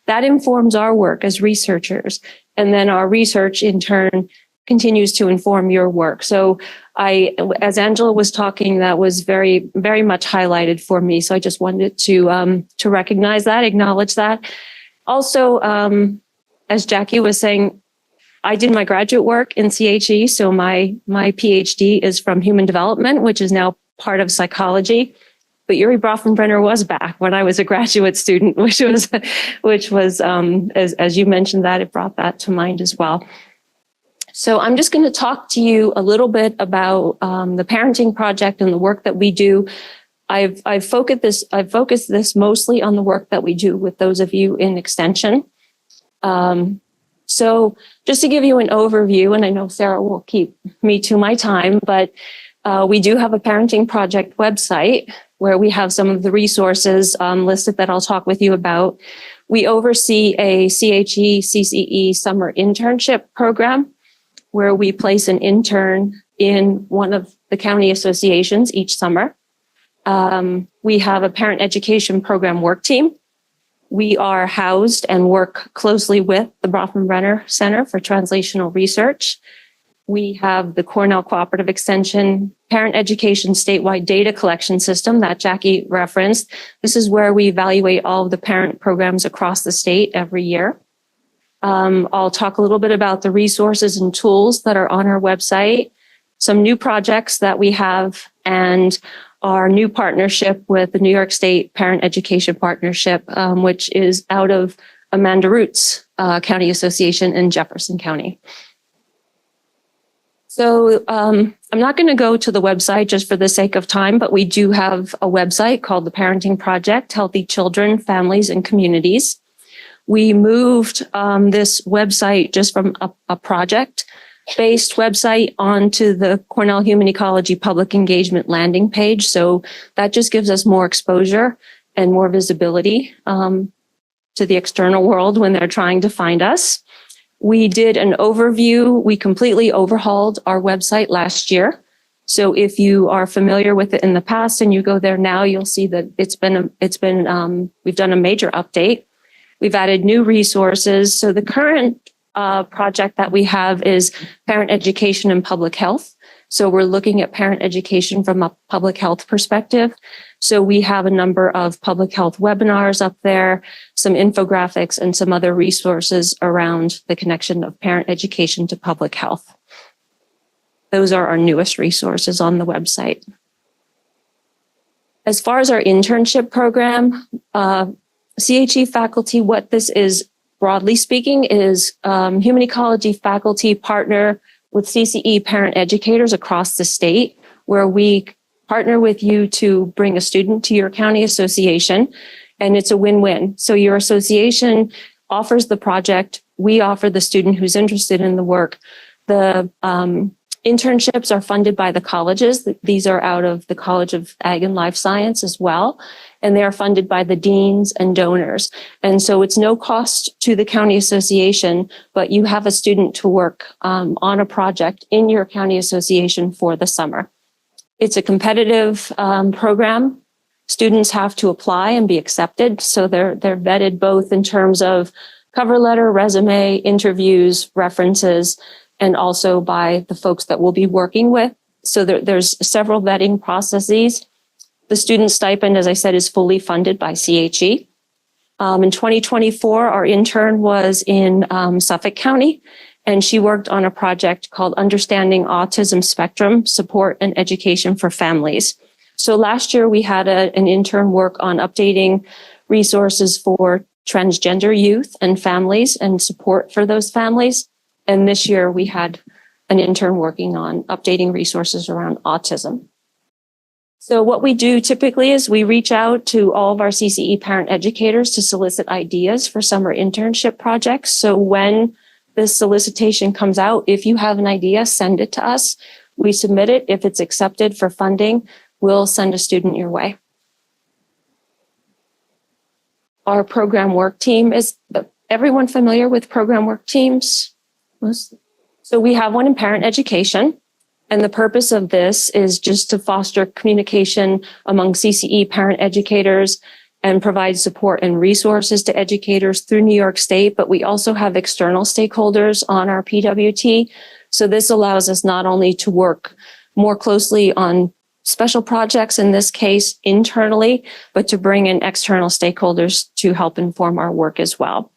That informs our work as researchers. And then our research in turn continues to inform your work. So as Angela was talking, that was very, very much highlighted for me. So I just wanted to recognize that, acknowledge that. Also, as Jackie was saying, I did my graduate work in CHE. So my PhD is from human development, which is now part of psychology. But Yuri Brofenbrenner was back when I was a graduate student, which was as you mentioned that, it brought that to mind as well. So I'm just going to talk to you a little bit about the parenting project and the work that we do. I've focused this mostly on the work that we do with those of you in extension. So just to give you an overview, and I know Sarah will keep me to my time, but We do have a parenting project website where we have some of the resources listed that I'll talk with you about. We oversee a CCE summer internship program where we place an intern in one of the county associations each summer. We have a parent education program work team. We are housed and work closely with the Bronfenbrenner Center for Translational Research. We have the Cornell Cooperative Extension Parent Education Statewide Data Collection System that Jackie referenced. This is where we evaluate all of the parent programs across the state every year. I'll talk a little bit about the resources and tools that are on our website, some new projects that we have, and our new partnership with the New York State Parent Education Partnership, which is out of Amanda Root's County Association in Jefferson County. So I'm not going to go to the website just for the sake of time, but we do have a website called the Parenting Project, Healthy Children, Families, and Communities. We moved this website just from a project-based website onto the Cornell Human Ecology public engagement landing page. So that just gives us more exposure and more visibility to the external world when they're trying to find us. We did an overview. We completely overhauled our website last year. So if you are familiar with it in the past and you go there now, you'll see that we've done a major update. We've added new resources. So the current project that we have is parent education and public health. So we're looking at parent education from a public health perspective. So we have a number of public health webinars up there, some infographics, and some other resources around the connection of parent education to public health. Those are our newest resources on the website. As far as our internship program, CHE faculty, what this is, broadly speaking, is human ecology faculty partner with CCE parent educators across the state, where we partner with you to bring a student to your county association, and it's a win-win. So your association offers the project, we offer the student who's interested in the work. The internships are funded by the colleges. These are out of the College of Ag and Life Science as well, and they are funded by the deans and donors. And so it's no cost to the county association, but you have a student to work on a project in your county association for the summer. It's a competitive program. Students have to apply and be accepted. So they're vetted both in terms of cover letter, resume, interviews, references, and also by the folks that we'll be working with. So there's several vetting processes. The student stipend, as I said, is fully funded by CHE. In 2024, our intern was in Suffolk County, and she worked on a project called Understanding Autism Spectrum Support and Education for Families. So last year we had an intern work on updating resources for transgender youth and families and support for those families. And this year we had an intern working on updating resources around autism. So what we do typically is we reach out to all of our CCE parent educators to solicit ideas for summer internship projects. So when this solicitation comes out, if you have an idea, send it to us. We submit it. If it's accepted for funding, we'll send a student your way. Our program work team is everyone familiar with program work teams? So we have one in parent education. And the purpose of this is just to foster communication among CCE parent educators and provide support and resources to educators through New York State. But we also have external stakeholders on our PWT. So this allows us not only to work more closely on special projects, in this case internally, but to bring in external stakeholders to help inform our work as well.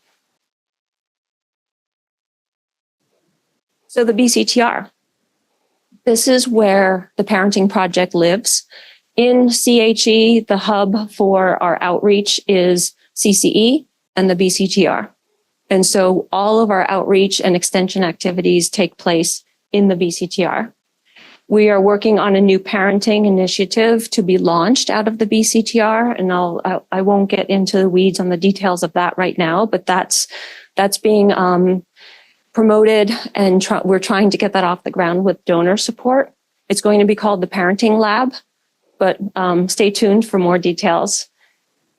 So the BCTR. This is where the parenting project lives. In CHE, the hub for our outreach is CCE and the BCTR. And so all of our outreach and extension activities take place in the BCTR. We are working on a new parenting initiative to be launched out of the BCTR, and I won't get into the weeds on the details of that right now, but that's being promoted, and we're trying to get that off the ground with donor support. It's going to be called the Parenting Lab, but stay tuned for more details.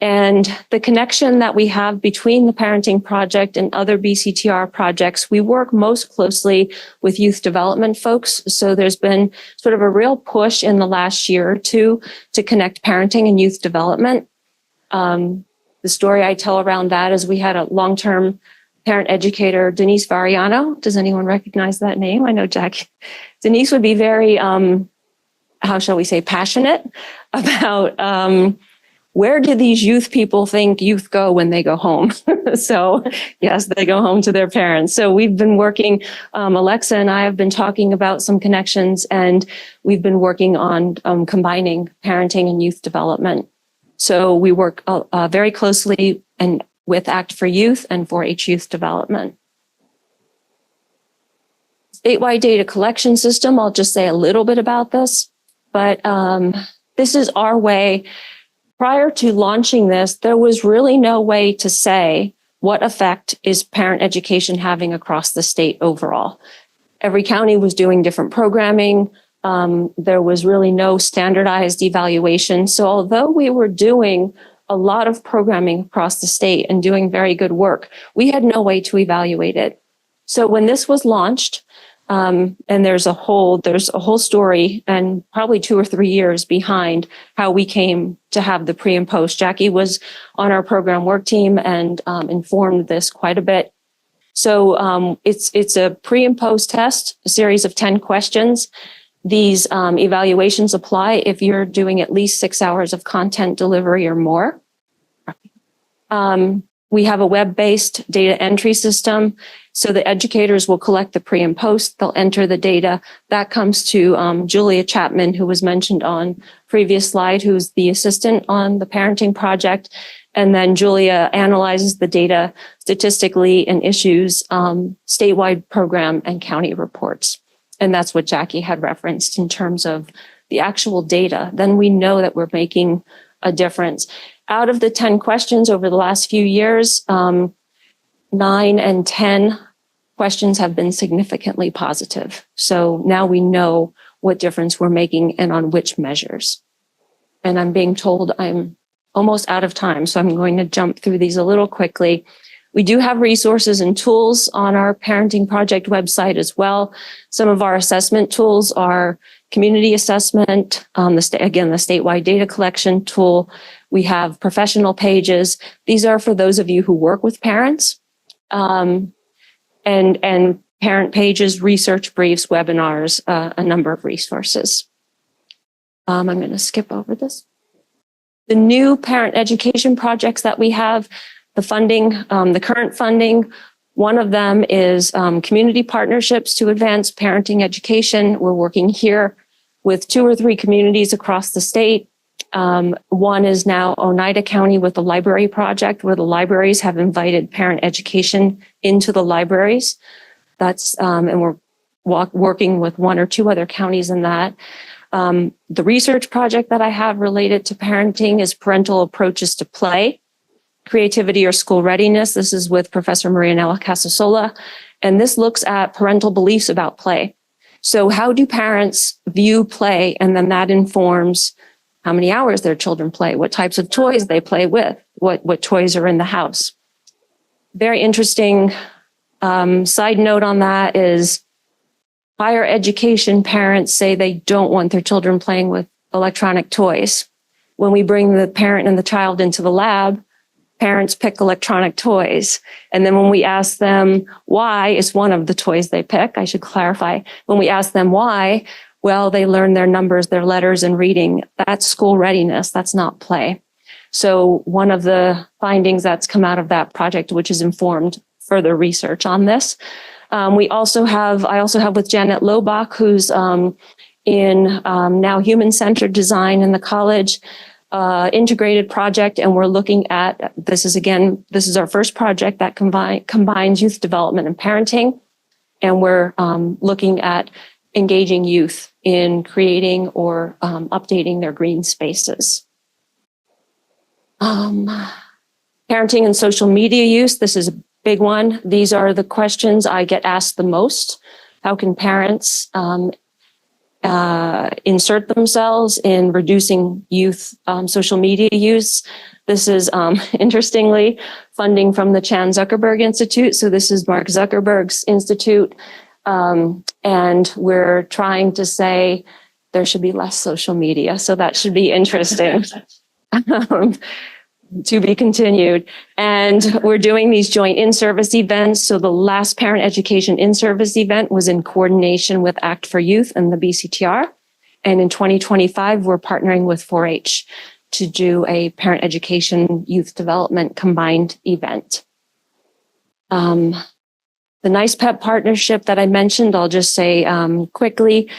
And the connection that we have between the Parenting Project and other BCTR projects, we work most closely with youth development folks. So there's been sort of a real push in the last year or two to connect parenting and youth development. The story I tell around that is we had a long-term parent educator, Denise Variano. Does anyone recognize that name? I know Jack. Denise would be very, how shall we say, passionate about where do these youth people think youth go when they go home? So yes, they go home to their parents. So we've been working, Alexa and I have been talking about some connections, and we've been working on combining parenting and youth development. So we work very closely and with Act for Youth and 4-H Youth Development. Statewide data collection system, I'll just say a little bit about this, but this is our way. Prior to launching this, there was really no way to say what effect is parent education having across the state overall. Every county was doing different programming. There was really no standardized evaluation. So although we were doing a lot of programming across the state and doing very good work, we had no way to evaluate it. So when this was launched, and there's a whole story and probably 2 or 3 years behind how we came to have the pre and post. Jackie was on our program work team and informed this quite a bit. So it's a pre and post test, a series of 10 questions. These evaluations apply if you're doing at least 6 hours of content delivery or more. We have a web-based data entry system. So the educators will collect the pre and post. They'll enter the data. That comes to Julia Chapman, who was mentioned on previous slide, who's the assistant on the parenting project. And then Julia analyzes the data statistically and issues statewide program and county reports. And that's what Jackie had referenced in terms of the actual data. Then we know that we're making a difference. Out of the 10 questions over the last few years, 9 and 10 questions have been significantly positive. So now we know what difference we're making and on which measures. And I'm being told I'm almost out of time, so I'm going to jump through these a little quickly. We do have resources and tools on our parenting project website as well. Some of our assessment tools are community assessment, the statewide data collection tool. We have professional pages. These are for those of you who work with parents, and parent pages, research briefs, webinars, a number of resources. I'm going to skip over this. The new parent education projects that we have, the funding, the current funding, one of them is community partnerships to advance parenting education. We're working here with 2 or 3 communities across the state. One is now Oneida County with the library project, where the libraries have invited parent education into the libraries. That's, and we're working with 1 or 2 other counties in that. The research project that I have related to parenting is parental approaches to play, creativity or school readiness. This is with Professor Marianella Casasola, and this looks at parental beliefs about play. So how do parents view play? And then that informs how many hours their children play, what types of toys they play with, what toys are in the house. Very interesting side note on that is higher education parents say they don't want their children playing with electronic toys. When we bring the parent and the child into the lab, parents pick electronic toys. And then when we ask them why, it's one of the toys they pick. I should clarify. When we ask them why, well, they learn their numbers, their letters, and reading. That's school readiness. That's not play. So one of the findings that's come out of that project, which has informed further research on this. I also have with Janet Lobach, who's in now human-centered design in the college, integrated project. And we're looking at, this is our first project that combines youth development and parenting. And we're looking at engaging youth in creating or updating their green spaces. Parenting and social media use, this is a big one. These are the questions I get asked the most. How can parents insert themselves in reducing youth social media use. This is, interestingly, funding from the Chan Zuckerberg Institute. So this is Mark Zuckerberg's institute. And we're trying to say there should be less social media. So that should be interesting. To be continued. And we're doing these joint in-service events. So the last parent education in-service event was in coordination with Act for Youth and the BCTR. And in 2025, we're partnering with 4-H to do a parent education youth development combined event. The NICEPEP partnership that I mentioned, I'll just say quickly,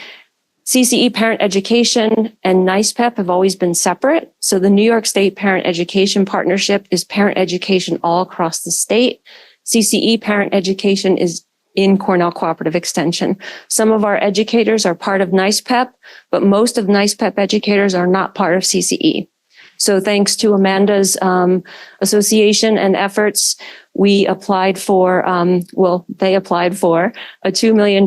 CCE Parent Education and NICEPEP have always been separate. So the New York State Parent Education Partnership is parent education all across the state. CCE Parent Education is in Cornell Cooperative Extension. Some of our educators are part of NICEPEP, but most of NICEPEP educators are not part of CCE. So thanks to Amanda's association and efforts, we applied for, they applied for a $2 million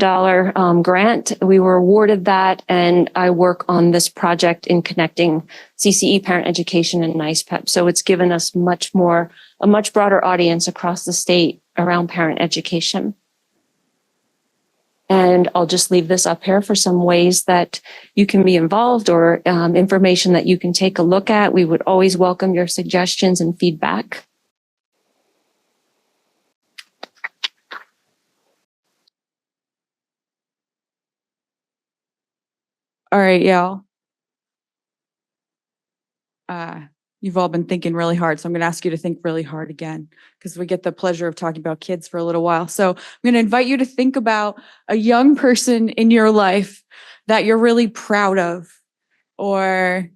grant. We were awarded that, and I work on this project in connecting CCE parent education and NICEPEP. So it's given us a much broader audience across the state around parent education. And I'll just leave this up here for some ways that you can be involved or information that you can take a look at. We would always welcome your suggestions and feedback. All right, y'all. You've all been thinking really hard, so I'm going to ask you to think really hard again because we get the pleasure of talking about kids for a little while. So I'm going to invite you to think about a young person in your life that you're really proud of or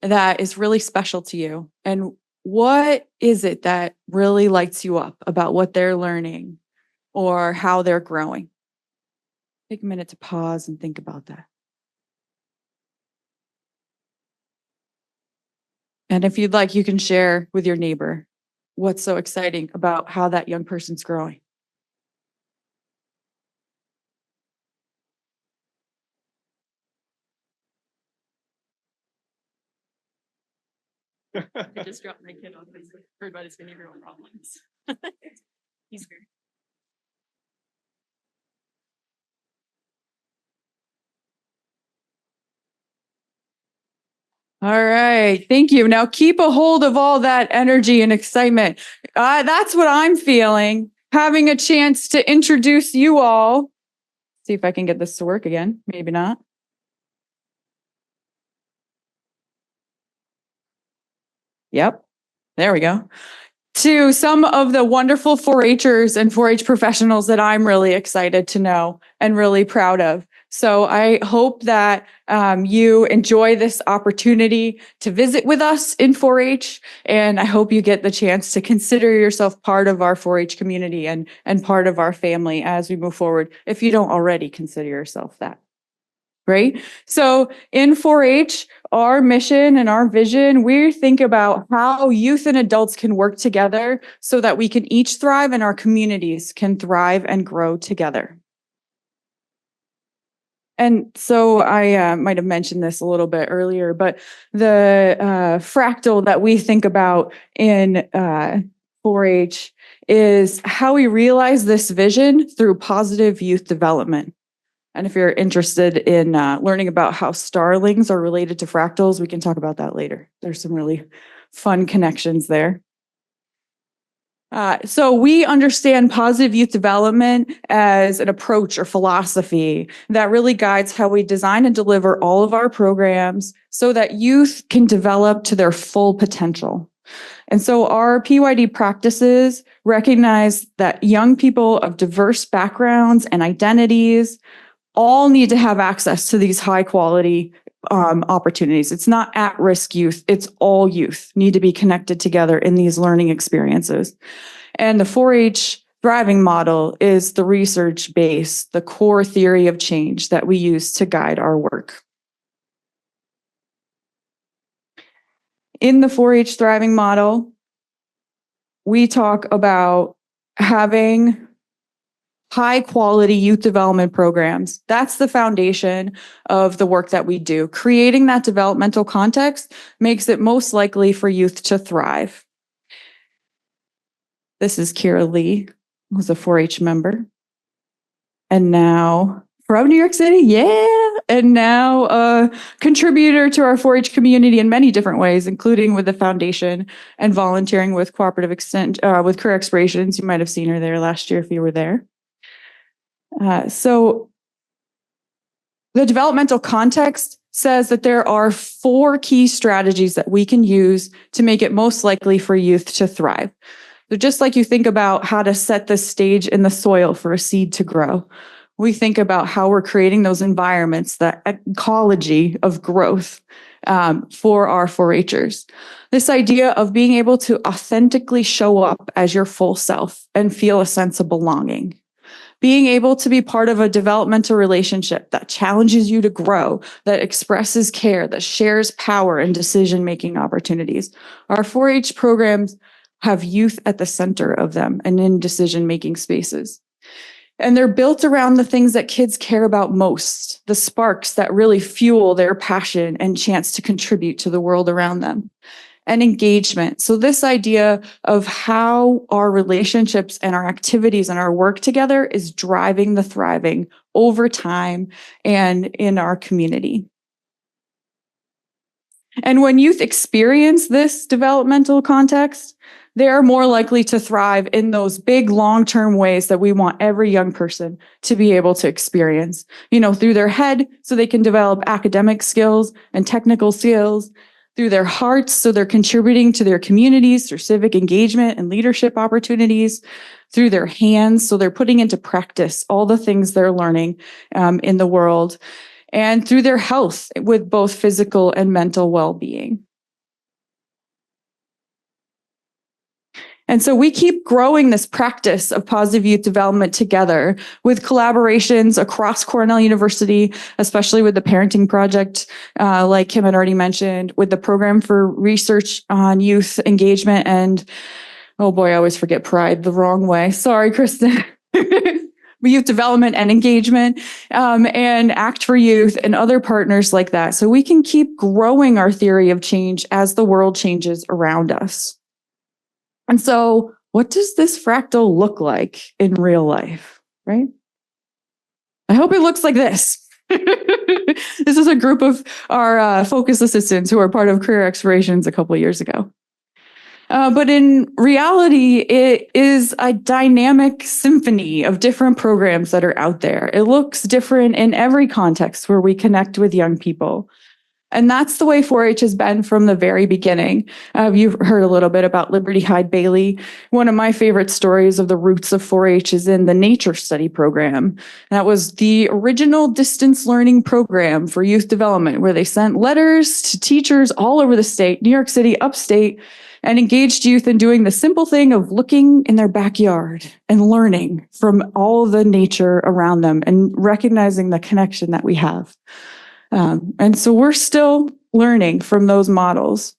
that is really special to you. And what is it that really lights you up about what they're learning or how they're growing? Take a minute to pause and think about that. And if you'd like, you can share with your neighbor what's so exciting about how that young person's growing. I just dropped my kid off and heard about his behavioral problems. He's great. All right. Thank you. Now keep a hold of all that energy and excitement. That's what I'm feeling. Having a chance to introduce you all. See if I can get this to work again. Maybe not. Yep. There we go. To some of the wonderful 4-Hers and 4-H professionals that I'm really excited to know and really proud of. So I hope that you enjoy this opportunity to visit with us in 4-H, and I hope you get the chance to consider yourself part of our 4-H community and part of our family as we move forward, if you don't already consider yourself that. Right? So in 4-H, our mission and our vision, we think about how youth and adults can work together so that we can each thrive and our communities can thrive and grow together. And so I might have mentioned this a little bit earlier, but the fractal that we think about in 4-H is how we realize this vision through positive youth development. And if you're interested in learning about how starlings are related to fractals, we can talk about that later. There's some really fun connections there. So we understand positive youth development as an approach or philosophy that really guides how we design and deliver all of our programs so that youth can develop to their full potential. And so our PYD practices recognize that young people of diverse backgrounds and identities all need to have access to these high quality opportunities. It's not at-risk youth, it's all youth need to be connected together in these learning experiences. And the 4-H thriving model is the research base, the core theory of change that we use to guide our work. In the 4-H thriving model, we talk about having high quality youth development programs. That's the foundation of the work that we do. Creating that developmental context makes it most likely for youth to thrive. This is Kira Lee, who's a 4-H member. And now from New York City, yeah. And now a contributor to our 4-H community in many different ways, including with the foundation and volunteering with Cooperative with Career Explorations. You might have seen her there last year if you were there. So the developmental context says that there are 4 key strategies that we can use to make it most likely for youth to thrive. So just like you think about how to set the stage in the soil for a seed to grow, we think about how we're creating those environments, that ecology of growth for our 4-Hers. This idea of being able to authentically show up as your full self and feel a sense of belonging. Being able to be part of a developmental relationship that challenges you to grow, that expresses care, that shares power and decision-making opportunities. Our 4-H programs have youth at the center of them and in decision-making spaces. And they're built around the things that kids care about most, the sparks that really fuel their passion and chance to contribute to the world around them. And engagement. So this idea of how our relationships and our activities and our work together is driving the thriving over time and in our community. And when youth experience this developmental context, they are more likely to thrive in those big long-term ways that we want every young person to be able to experience, through their head, so they can develop academic skills and technical skills, through their hearts, so they're contributing to their communities through civic engagement and leadership opportunities, through their hands, so they're putting into practice all the things they're learning in the world, and through their health with both physical and mental well-being. And so we keep growing this practice of positive youth development together with collaborations across Cornell University, especially with the Parenting Project, like Kim had already mentioned, with the Program for Research on Youth Engagement and, oh boy, I always forget Pride the wrong way. Sorry, Kristen. Youth Development and Engagement, and Act for Youth and other partners like that. So we can keep growing our theory of change as the world changes around us. And so what does this fractal look like in real life, right? I hope it looks like this. This is a group of our focus assistants who are part of Career Explorations a couple of years ago. But in reality, it is a dynamic symphony of different programs that are out there. It looks different in every context where we connect with young people. And that's the way 4-H has been from the very beginning. You've heard a little bit about Liberty Hyde Bailey. One of my favorite stories of the roots of 4-H is in the Nature Study program. That was the original distance learning program for youth development, where they sent letters to teachers all over the state, New York City, upstate, and engaged youth in doing the simple thing of looking in their backyard and learning from all the nature around them and recognizing the connection that we have. And so we're still learning from those models.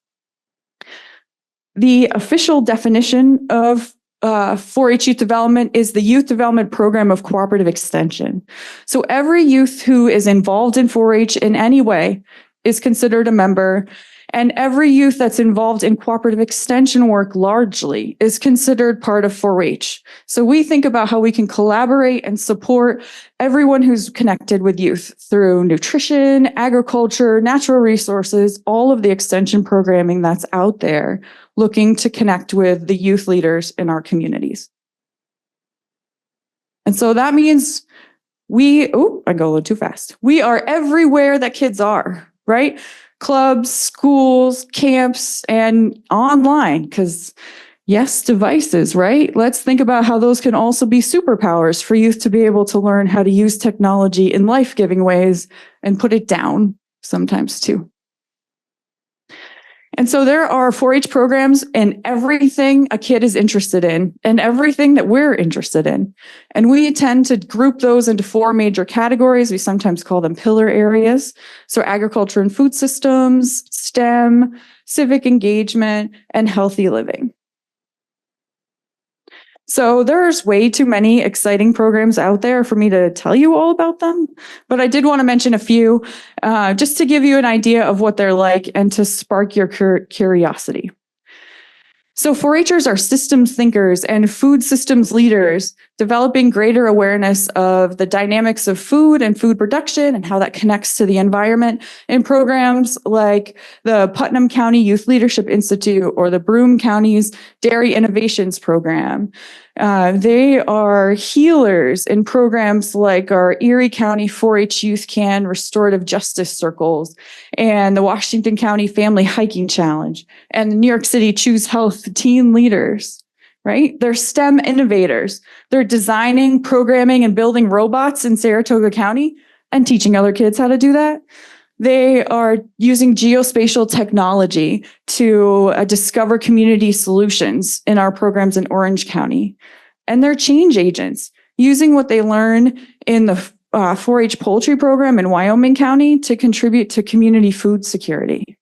The official definition of 4-H youth development is the youth development program of cooperative extension. So every youth who is involved in 4-H in any way is considered a member, and every youth that's involved in cooperative extension work largely is considered part of 4-H. So we think about how we can collaborate and support everyone who's connected with youth through nutrition, agriculture, natural resources, all of the extension programming that's out there, looking to connect with the youth leaders in our communities. And so that means I go a little too fast. We are everywhere that kids are, right? Clubs, schools, camps, and online, because yes, devices, right? Let's think about how those can also be superpowers for youth to be able to learn how to use technology in life-giving ways and put it down sometimes too. And so there are 4-H programs in everything a kid is interested in and everything that we're interested in. And we tend to group those into 4 major categories. We sometimes call them pillar areas. So agriculture and food systems, STEM, civic engagement, and healthy living. So there's way too many exciting programs out there for me to tell you all about them, but I did want to mention a few just to give you an idea of what they're like and to spark your curiosity. So 4-Hers are systems thinkers and food systems leaders, developing greater awareness of the dynamics of food and food production and how that connects to the environment in programs like the Putnam County Youth Leadership Institute or the Broome County's Dairy Innovations Program. They are healers in programs like our Erie County 4-H Youth Can Restorative Justice Circles and the Washington County Family Hiking Challenge and the New York City Choose Health teen leaders, right? They're STEM innovators. They're designing, programming, and building robots in Saratoga County and teaching other kids how to do that. They are using geospatial technology to discover community solutions in our programs in Orange County. And they're change agents, using what they learn in the 4-H poultry program in Wyoming County to contribute to community food security.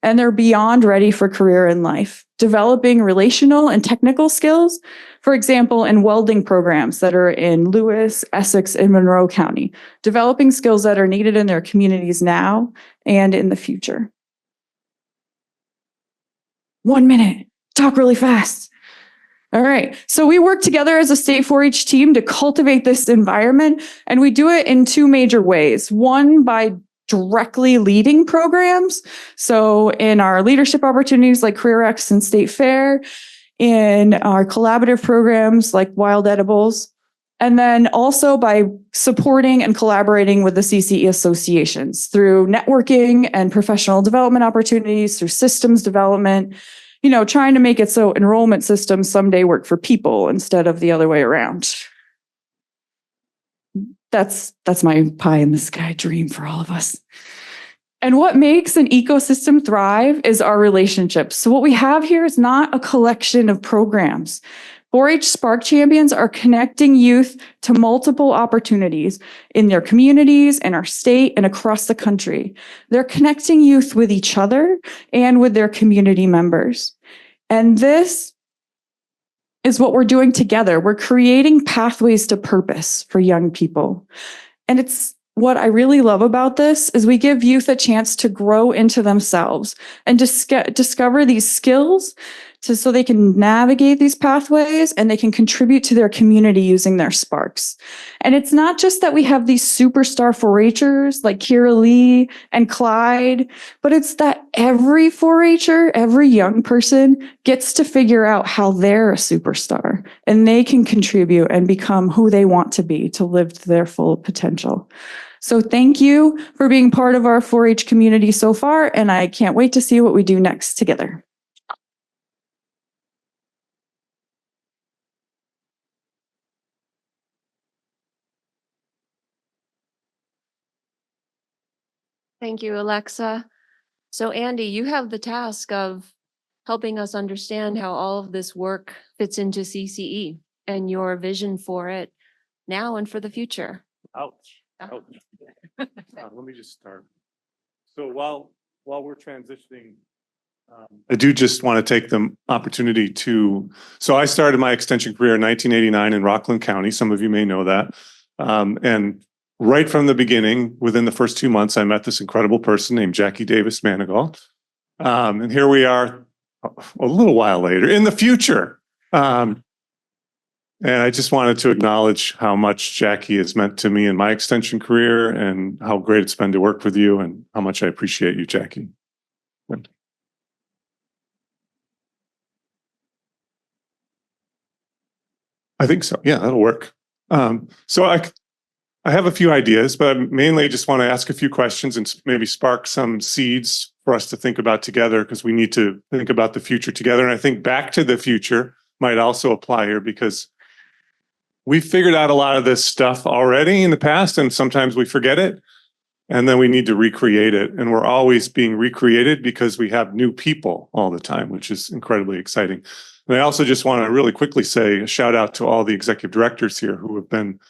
And they're beyond ready for career in life, developing relational and technical skills, for example, in welding programs that are in Lewis, Essex, and Monroe County, developing skills that are needed in their communities now and in the future. 1 minute, talk really fast. All right, so we work together as a state 4-H team to cultivate this environment, and we do it in two major ways. One, by directly leading programs. So in our leadership opportunities like CareerX and State Fair, in our collaborative programs like Wild Edibles, and then also by supporting and collaborating with the CCE associations through networking and professional development opportunities, through systems development, trying to make it so enrollment systems someday work for people instead of the other way around. That's my pie in the sky dream for all of us. And what makes an ecosystem thrive is our relationships. So what we have here is not a collection of programs. 4-H Spark Champions are connecting youth to multiple opportunities in their communities, in our state, and across the country. They're connecting youth with each other and with their community members. And this is what we're doing together. We're creating pathways to purpose for young people. And it's what I really love about this is we give youth a chance to grow into themselves and discover these skills so they can navigate these pathways and they can contribute to their community using their sparks. And it's not just that we have these superstar 4-Hers like Kira Lee and Clyde, but it's that every 4-Her, every young person gets to figure out how they're a superstar and they can contribute and become who they want to be to live to their full potential. So thank you for being part of our 4-H community so far, and I can't wait to see what we do next together. Thank you, Alexa. So Andy, you have the task of helping us understand how all of this work fits into CCE and your vision for it now and for the future. Ouch. Ouch. Let me just start. So while we're transitioning, I do just want to take the opportunity so I started my extension career in 1989 in Rockland County. Some of you may know that. And right from the beginning, within the first 2 months, I met this incredible person named Jackie Davis Manigault. And here we are a little while later in the future. And I just wanted to acknowledge how much Jackie has meant to me in my extension career and how great it's been to work with you and how much I appreciate you, Jackie. I think so. Yeah, that'll work. So I have a few ideas, but I mainly just want to ask a few questions and maybe spark some seeds for us to think about together because we need to think about the future together. And I think back to the future might also apply here because we've figured out a lot of this stuff already in the past, and sometimes we forget it, and then we need to recreate it. And we're always being recreated because we have new people all the time, which is incredibly exciting. And I also just want to really quickly say a shout out to all the executive directors here who have been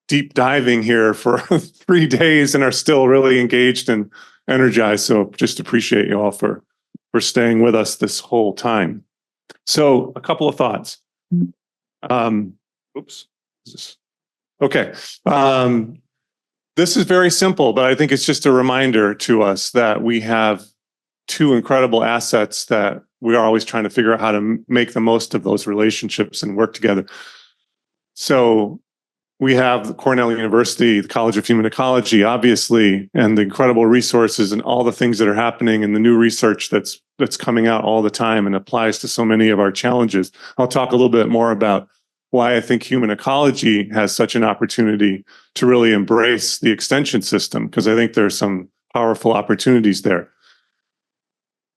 deep diving here for 3 days and are still really engaged and energized. So just appreciate you all for staying with us this whole time. So a couple of thoughts. Oops. Okay. This is very simple, but I think it's just a reminder to us that we have two incredible assets that we are always trying to figure out how to make the most of those relationships and work together. So we have Cornell University, the College of Human Ecology, obviously, and the incredible resources and all the things that are happening and the new research that's coming out all the time and applies to so many of our challenges. I'll talk a little bit more about why I think human ecology has such an opportunity to really embrace the extension system, because I think there's some powerful opportunities there.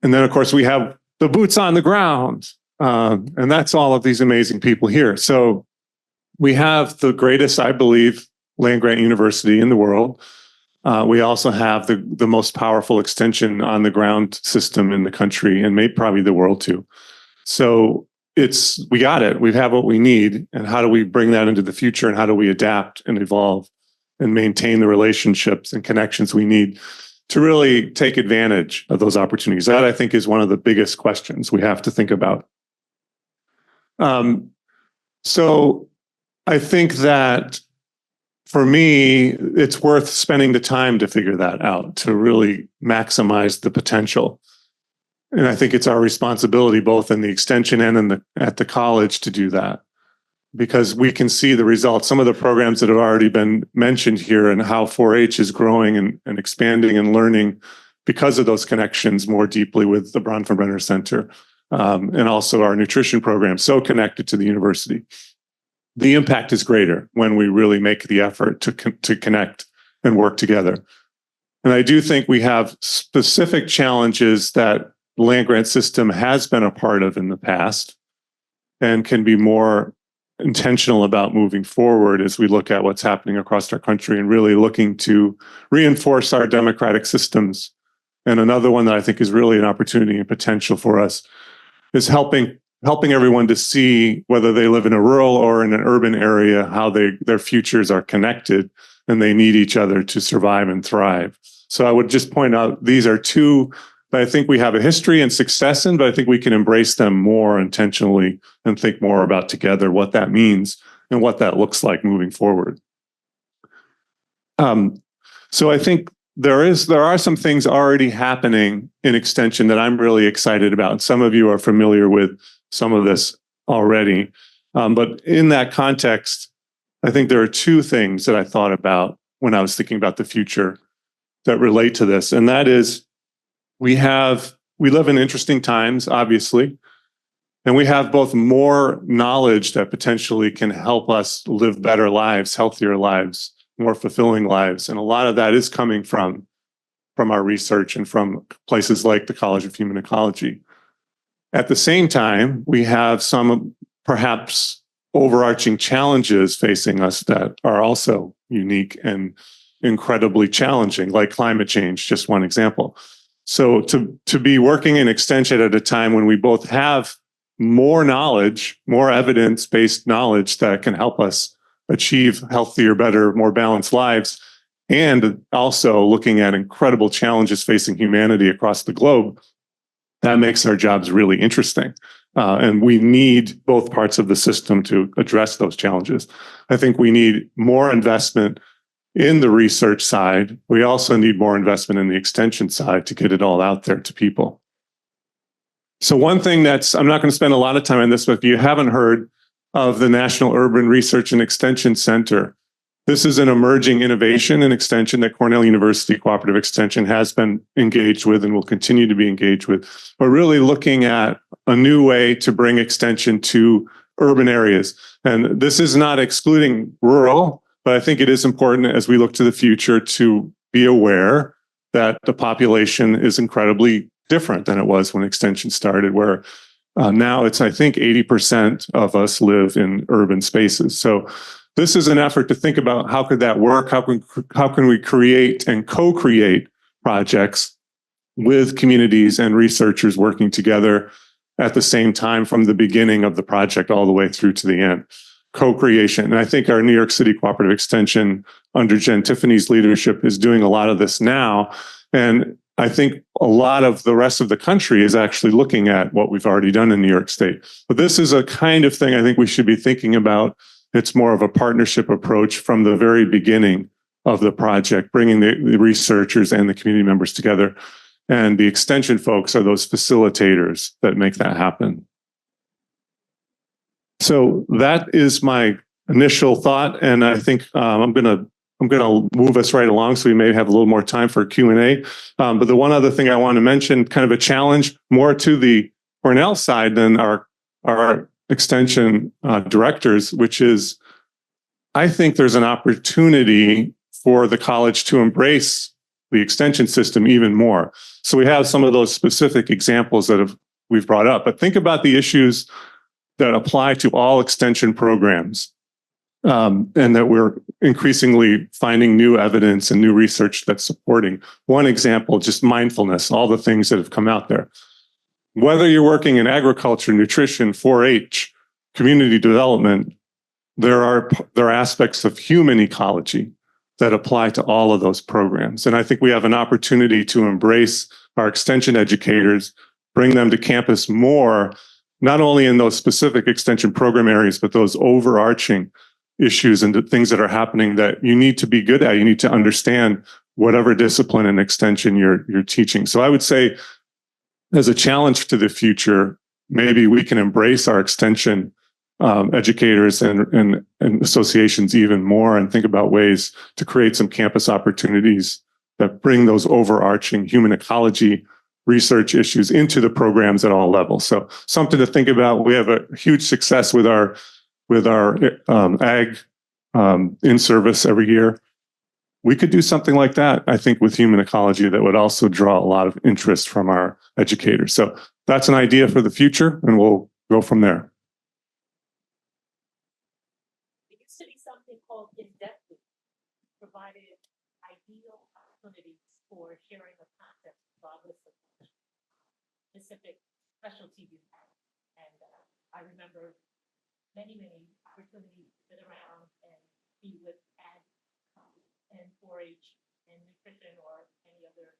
And then, of course, we have the boots on the ground, and that's all of these amazing people here. So we have the greatest, I believe, land-grant university in the world. We also have the most powerful extension on the ground system in the country, and maybe probably the world too. So we got it. We have what we need. And how do we bring that into the future? And how do we adapt and evolve and maintain the relationships and connections we need to really take advantage of those opportunities? That, I think, is one of the biggest questions we have to think about. So I think that for me, it's worth spending the time to figure that out, to really maximize the potential. And I think it's our responsibility, both in the extension and at the college, to do that, because we can see the results. Some of the programs that have already been mentioned here and how 4-H is growing and expanding and learning because of those connections more deeply with the Bronfenbrenner Center, and also our nutrition program, so connected to the university. The impact is greater when we really make the effort to connect and work together. And I do think we have specific challenges that the land-grant system has been a part of in the past and can be more intentional about moving forward as we look at what's happening across our country and really looking to reinforce our democratic systems. And another one that I think is really an opportunity and potential for us is helping everyone to see, whether they live in a rural or in an urban area, how their futures are connected and they need each other to survive and thrive. So I would just point out, these are two that I think we have a history and success in, but I think we can embrace them more intentionally and think more about together what that means and what that looks like moving forward. So I think there are some things already happening in extension that I'm really excited about. And some of you are familiar with some of this already. But in that context, I think there are two things that I thought about when I was thinking about the future that relate to this. And that is, we live in interesting times, obviously, and we have both more knowledge that potentially can help us live better lives, healthier lives, more fulfilling lives. And a lot of that is coming from our research and from places like the College of Human Ecology. At the same time, we have some perhaps overarching challenges facing us that are also unique and incredibly challenging, like climate change, just one example. So to be working in extension at a time when we both have more knowledge, more evidence-based knowledge that can help us achieve healthier, better, more balanced lives, and also looking at incredible challenges facing humanity across the globe, that makes our jobs really interesting. And we need both parts of the system to address those challenges. I think we need more investment in the research side. We also need more investment in the extension side to get it all out there to people. So one thing I'm not going to spend a lot of time on this, but if you haven't heard of the National Urban Research and Extension Center, this is an emerging innovation and extension that Cornell University Cooperative Extension has been engaged with and will continue to be engaged with. But really looking at a new way to bring extension to urban areas. And this is not excluding rural, but I think it is important as we look to the future to be aware that the population is incredibly different than it was when extension started, where now it's, I think, 80% of us live in urban spaces. So this is an effort to think about how could that work? How can we create and co-create projects with communities and researchers working together at the same time from the beginning of the project all the way through to the end? Co-creation. And I think our New York City Cooperative Extension under Jen Tiffany's leadership is doing a lot of this now. And I think a lot of the rest of the country is actually looking at what we've already done in New York State. But this is a kind of thing I think we should be thinking about. It's more of a partnership approach from the very beginning of the project, bringing the researchers and the community members together. And the extension folks are those facilitators that make that happen. So that is my initial thought, and I think I'm gonna move us right along, so we may have a little more time for Q&A. But the one other thing I want to mention, kind of a challenge more to the Cornell side than our extension directors, which is I think there's an opportunity for the college to embrace the extension system even more. So we have some of those specific examples that we've brought up, but think about the issues that apply to all extension programs, and that we're increasingly finding new evidence and new research that's supporting. One example, just mindfulness, all the things that have come out there. Whether you're working in agriculture, nutrition, 4-H, community development, there are aspects of human ecology that apply to all of those programs. And I think we have an opportunity to embrace our extension educators, bring them to campus more, not only in those specific extension program areas, but those overarching issues and the things that are happening that you need to be good at. You need to understand whatever discipline and extension you're teaching. So I would say, as a challenge to the future, maybe we can embrace our extension educators and associations even more and think about ways to create some campus opportunities that bring those overarching human ecology research issues into the programs at all levels. So something to think about. We have a huge success with our ag in-service every year. We could do something like that, I think, with human ecology that would also draw a lot of interest from our educators. So that's an idea for the future, and we'll go from there. There used to be something called in-depth, provided ideal opportunities for sharing of concepts regardless of specific specialty you have. And I remember many opportunities to sit around and be with ag and 4-H and nutrition or any other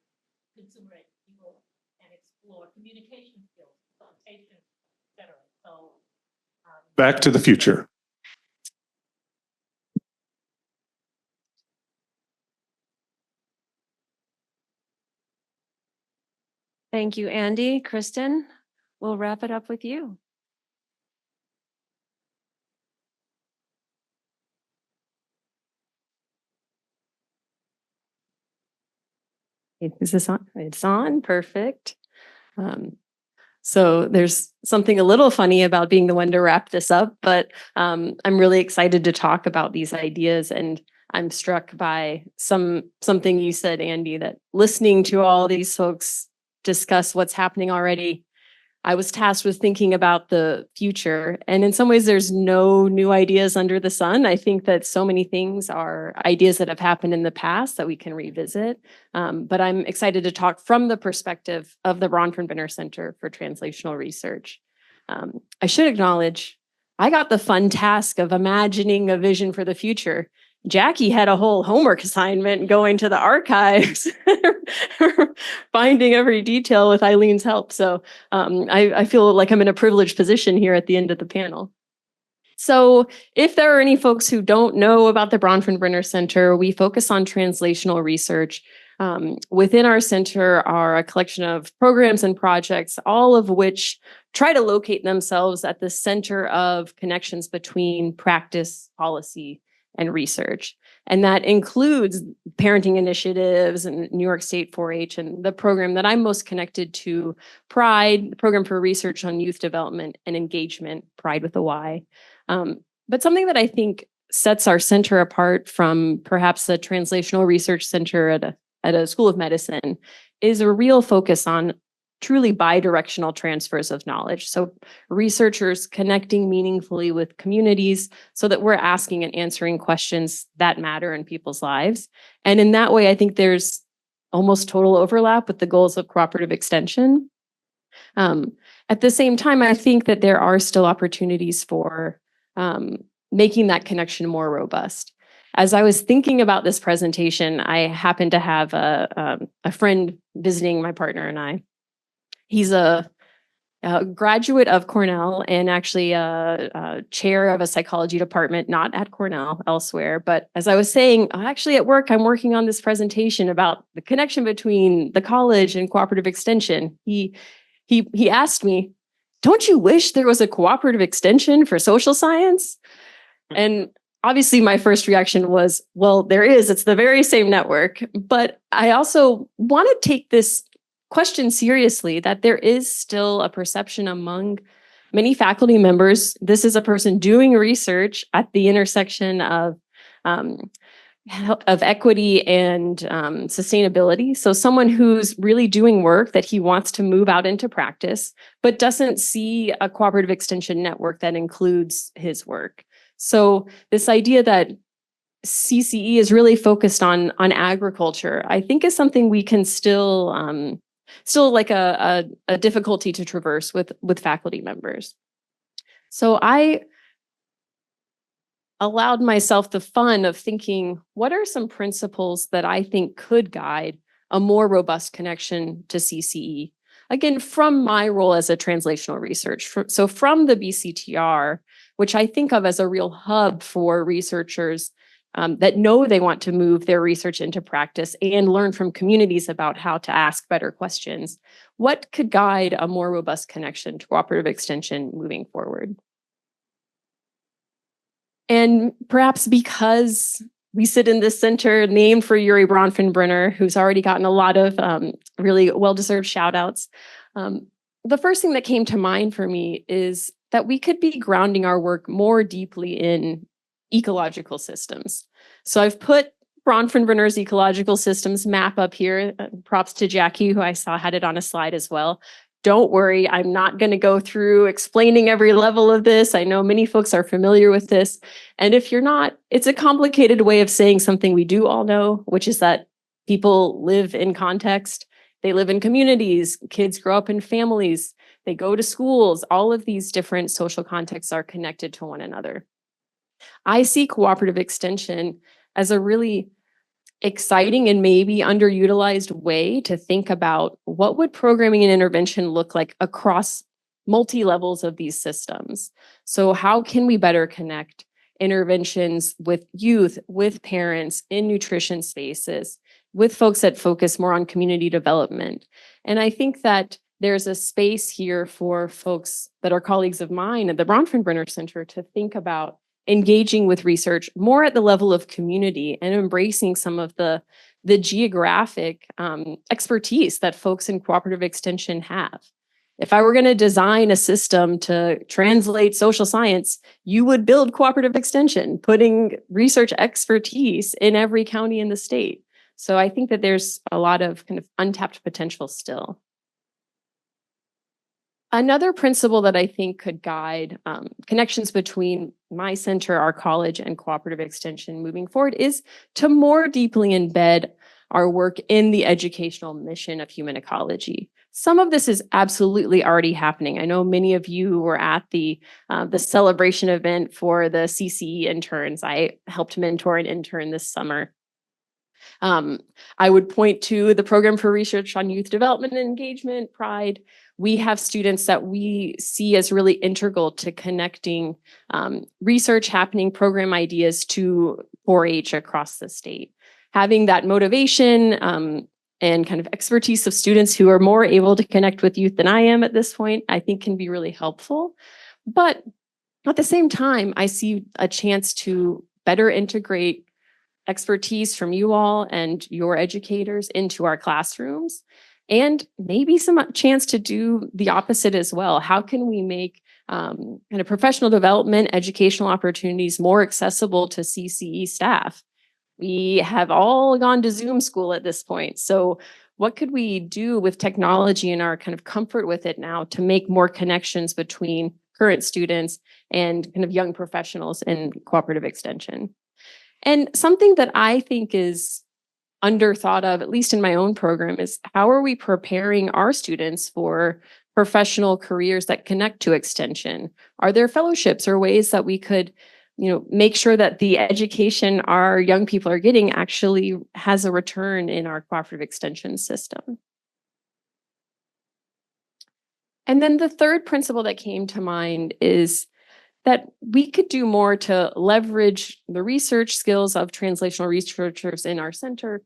consumer people and explore communication skills, facilitation, etc. So back to the future. Thank you, Andy. Kristen, we'll wrap it up with you. Is this on? It's on. Perfect. So there's something a little funny about being the one to wrap this up, but I'm really excited to talk about these ideas, and I'm struck by something you said, Andy, that listening to all these folks discuss what's happening already, I was tasked with thinking about the future. And in some ways, there's no new ideas under the sun. I think that so many things are ideas that have happened in the past that we can revisit. But I'm excited to talk from the perspective of the Bronfenbrenner Center for Translational Research. I should acknowledge, I got the fun task of imagining a vision for the future. Jackie had a whole homework assignment going to the archives, finding every detail with Eileen's help. So I feel like I'm in a privileged position here at the end of the panel. So if there are any folks who don't know about the Bronfenbrenner Center, we focus on translational research. Within our center are a collection of programs and projects, all of which try to locate themselves at the center of connections between practice, policy, and research. And that includes parenting initiatives and New York State 4-H and the program that I'm most connected to, PRIDE, the Program for Research on Youth Development and Engagement, PRIDE with a Y. But something that I think sets our center apart from perhaps a translational research center at a school of medicine is a real focus on truly bidirectional transfers of knowledge. So researchers connecting meaningfully with communities so that we're asking and answering questions that matter in people's lives. And in that way, I think there's almost total overlap with the goals of cooperative extension. At the same time, I think that there are still opportunities for making that connection more robust. As I was thinking about this presentation, I happened to have a friend visiting my partner and I. He's a graduate of Cornell and actually a chair of a psychology department, not at Cornell, elsewhere. But as I was saying, actually at work, I'm working on this presentation about the connection between the college and cooperative extension. He asked me, "Don't you wish there was a cooperative extension for social science?" And obviously my first reaction was, well, there is. It's the very same network. But I also want to take this question seriously, that there is still a perception among many faculty members. This is a person doing research at the intersection of equity and sustainability. So someone who's really doing work that he wants to move out into practice, but doesn't see a cooperative extension network that includes his work. So this idea that CCE is really focused on agriculture, I think is something we can still like a difficulty to traverse with faculty members. So I allowed myself the fun of thinking, what are some principles that I think could guide a more robust connection to CCE? Again, from my role as a translational researcher. So from the BCTR, which I think of as a real hub for researchers that know they want to move their research into practice and learn from communities about how to ask better questions. What could guide a more robust connection to cooperative extension moving forward? And perhaps because we sit in this center named for Yuri Bronfenbrenner, who's already gotten a lot of really well-deserved shout outs, the first thing that came to mind for me is that we could be grounding our work more deeply in ecological systems. So I've put Bronfenbrenner's ecological systems map up here. Props to Jackie, who I saw had it on a slide as well. Don't worry, I'm not going to go through explaining every level of this. I know many folks are familiar with this. And if you're not, it's a complicated way of saying something we do all know, which is that people live in context. They live in communities. Kids grow up in families. They go to schools. All of these different social contexts are connected to one another. I see cooperative extension as a really exciting and maybe underutilized way to think about what would programming and intervention look like across multi-levels of these systems. So how can we better connect interventions with youth, with parents, in nutrition spaces, with folks that focus more on community development? And I think that there's a space here for folks that are colleagues of mine at the Bronfenbrenner Center to think about engaging with research more at the level of community and embracing some of the geographic expertise that folks in cooperative extension have. If I were going to design a system to translate social science, you would build cooperative extension, putting research expertise in every county in the state. So I think that there's a lot of kind of untapped potential still. Another principle that I think could guide connections between my center, our college, and cooperative extension moving forward is to more deeply embed our work in the educational mission of human ecology. Some of this is absolutely already happening. I know many of you were at the celebration event for the CCE interns. I helped mentor an intern this summer. I would point to the Program for Research on Youth Development and Engagement, PRIDE. We have students that we see as really integral to connecting research happening, program ideas to 4-H across the state. Having that motivation and kind of expertise of students who are more able to connect with youth than I am at this point, I think can be really helpful. But at the same time, I see a chance to better integrate expertise from you all and your educators into our classrooms, and maybe some chance to do the opposite as well. How can we make kind of professional development, educational opportunities more accessible to CCE staff? We have all gone to Zoom school at this point. So what could we do with technology and our kind of comfort with it now to make more connections between current students and kind of young professionals in cooperative extension? And something that I think is underthought of, at least in my own program, is how are we preparing our students for professional careers that connect to extension? Are there fellowships or ways that we could, make sure that the education our young people are getting actually has a return in our cooperative extension system? And then the third principle that came to mind is that we could do more to leverage the research skills of translational researchers in our center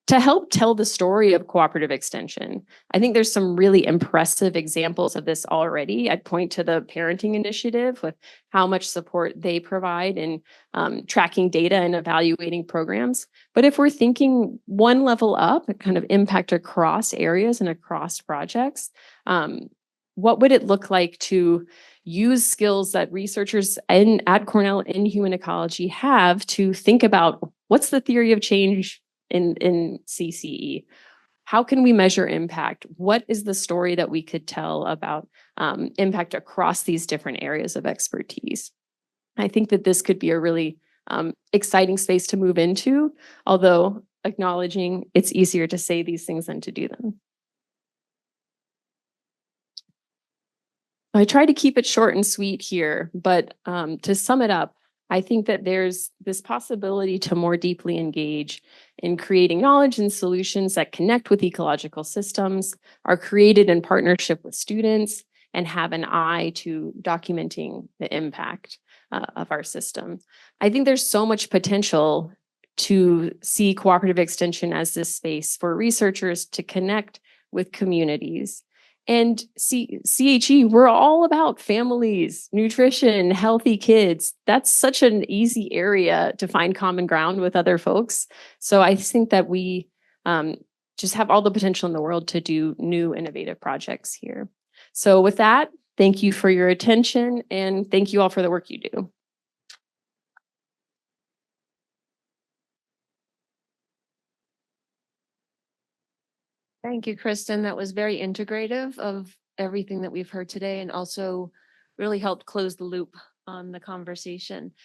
to help tell the story of cooperative extension. I think there's some really impressive examples of this already. I'd point to the parenting initiative with how much support they provide in tracking data and evaluating programs. But if we're thinking one level up, a kind of impact across areas and across projects, what would it look like to use skills that researchers at Cornell in human ecology have to think about what's the theory of change in CCE? How can we measure impact? What is the story that we could tell about impact across these different areas of expertise? I think that this could be a really exciting space to move into, although acknowledging it's easier to say these things than to do them. I try to keep it short and sweet here, but to sum it up, I think that there's this possibility to more deeply engage in creating knowledge and solutions that connect with ecological systems, are created in partnership with students, and have an eye to documenting the impact of our system. I think there's so much potential to see cooperative extension as this space for researchers to connect with communities. And CHE, we're all about families, nutrition, healthy kids. That's such an easy area to find common ground with other folks. So I think that we just have all the potential in the world to do new innovative projects here. So with that, thank you for your attention and thank you all for the work you do. Thank you, Kristen. That was very integrative of everything that we've heard today and also really helped close the loop on the conversation.